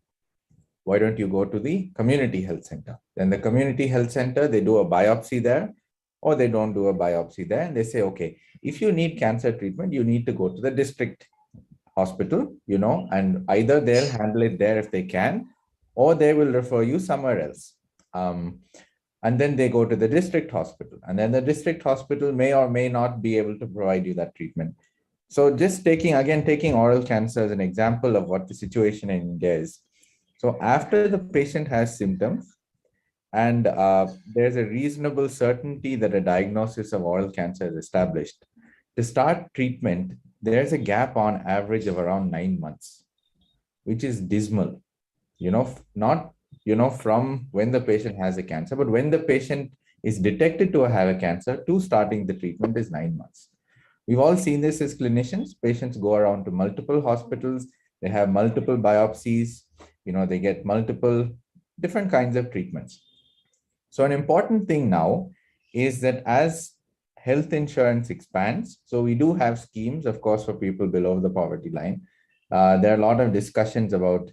Why don't you go to the community health center? Then the community health center, they do a biopsy there, or they don't do a biopsy there. And they say, okay, if you need cancer treatment, you need to go to the district hospital, and either they'll handle it there if they can, or they will refer you somewhere else. And then they go to the district hospital, and then the district hospital may or may not be able to provide you that treatment. So just taking oral cancer as an example of what the situation in India is. So after the patient has symptoms and there's a reasonable certainty that a diagnosis of oral cancer is established, to start treatment, there's a gap on average of around 9 months, which is dismal. Not, from when the patient has a cancer, but when the patient is detected to have a cancer to starting the treatment is 9 months. We've all seen this as clinicians. Patients go around to multiple hospitals. They have multiple biopsies. They get multiple different kinds of treatments. So an important thing now is that as health insurance expands, so we do have schemes, of course, for people below the poverty line. There are a lot of discussions about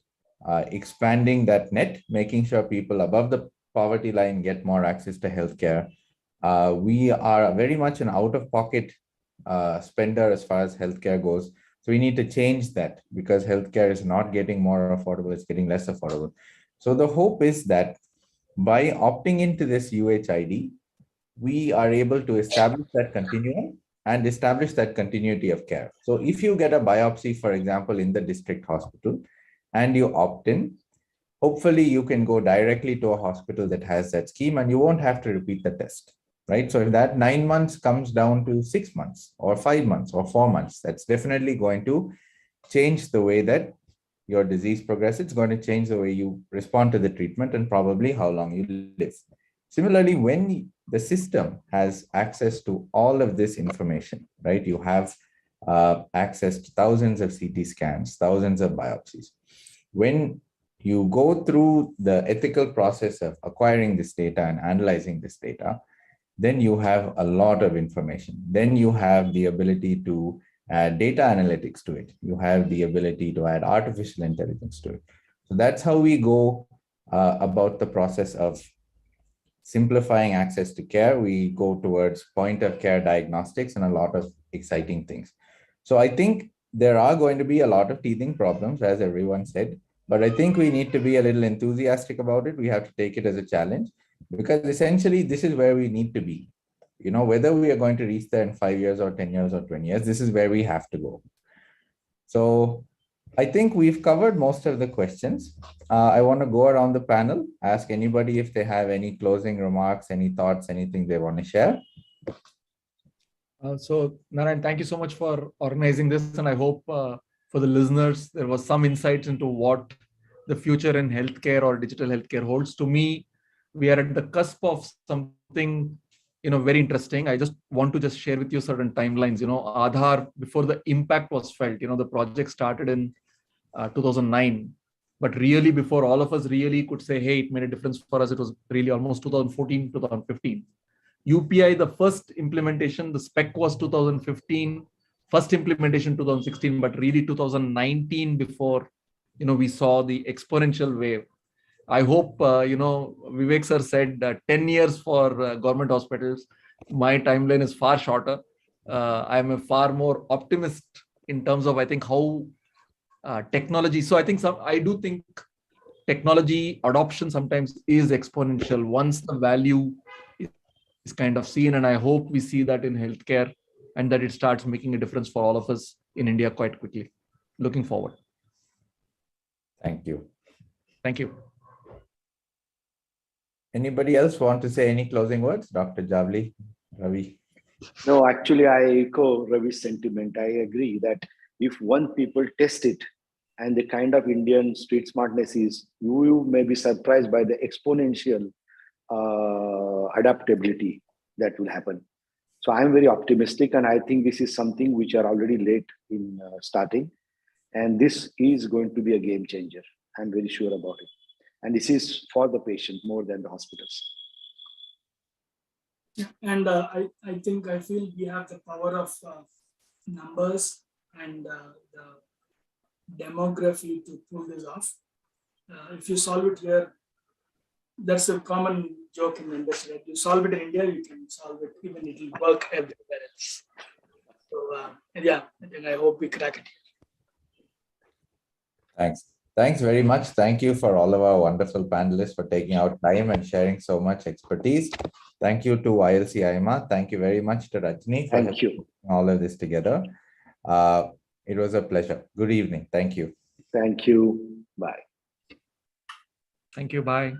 expanding that net, making sure people above the poverty line get more access to healthcare. We are very much an out-of-pocket spender as far as healthcare goes. So we need to change that because healthcare is not getting more affordable, it's getting less affordable. So the hope is that by opting into this UHID, we are able to establish that continuum and establish that continuity of care. So if you get a biopsy, for example, in the district hospital and you opt in, hopefully you can go directly to a hospital that has that scheme and you won't have to repeat the test. Right. So if that 9 months comes down to 6 months or 5 months or 4 months, that's definitely going to change the way that your disease progresses. It's going to change the way you respond to the treatment and probably how long you live. Similarly, when the system has access to all of this information, right, you have access to thousands of CT scans, thousands of biopsies. When you go through the ethical process of acquiring this data and analyzing this data, then you have a lot of information. Then you have the ability to add data analytics to it. You have the ability to add artificial intelligence to it. So that's how we go about the process of simplifying access to care. We go towards point of care diagnostics and a lot of exciting things. So I think there are going to be a lot of teething problems, as everyone said, but I think we need to be a little enthusiastic about it. We have to take it as a challenge. Because essentially, this is where we need to be. Whether we are going to reach there in 5 years or 10 years or 20 years, this is where we have to go. So I think we've covered most of the questions. I want to go around the panel, ask anybody if they have any closing remarks, any thoughts, anything they want to share. So Narayan, thank you so much for organizing this. And I hope for the listeners, there was some insights into what the future in healthcare or digital healthcare holds. To me, we are at the cusp of something, very interesting. I just want to share with you certain timelines. Aadhaar, before the impact was felt, the project started in 2009, but really before all of us really could say, hey, it made a difference for us, it was really almost 2014, 2015. UPI, the first implementation, the spec was 2015, first implementation 2016, but really 2019 before, we saw the exponential wave. I hope, Vivek sir said that 10 years for government hospitals. My timeline is far shorter. I'm a far more optimist in terms of, I think, how technology. So I do think technology adoption sometimes is exponential once the value is kind of seen. And I hope we see that in healthcare and that it starts making a difference for all of us in India quite quickly. looking forward. Thank you. Thank you. Anybody else want to say any closing words? Dr. Jawali, Ravi? No, actually, I echo Ravi's sentiment. I agree that if one people test it and the kind of Indian street smartness is, you may be surprised by the exponential adaptability that will happen. So I'm very optimistic, and I think this is something which are already late in starting. And this is going to be a game changer. I'm very sure about it. And this is for the patient more than the hospitals. Yeah, and I feel we have the power of numbers and the demography to pull this off. If you solve it here, that's a common joke in the industry. If you solve it in India, you can solve it, even it will work everywhere else. So yeah, and I hope we crack it. Thanks. Thanks very much. Thank you for all of our wonderful panelists for taking out time and sharing so much expertise. Thank you to ILC IMA. Thank you very much to Rajni for putting all of this together. It was a pleasure. Good evening. Thank you. Thank you. Bye. Thank you. Bye.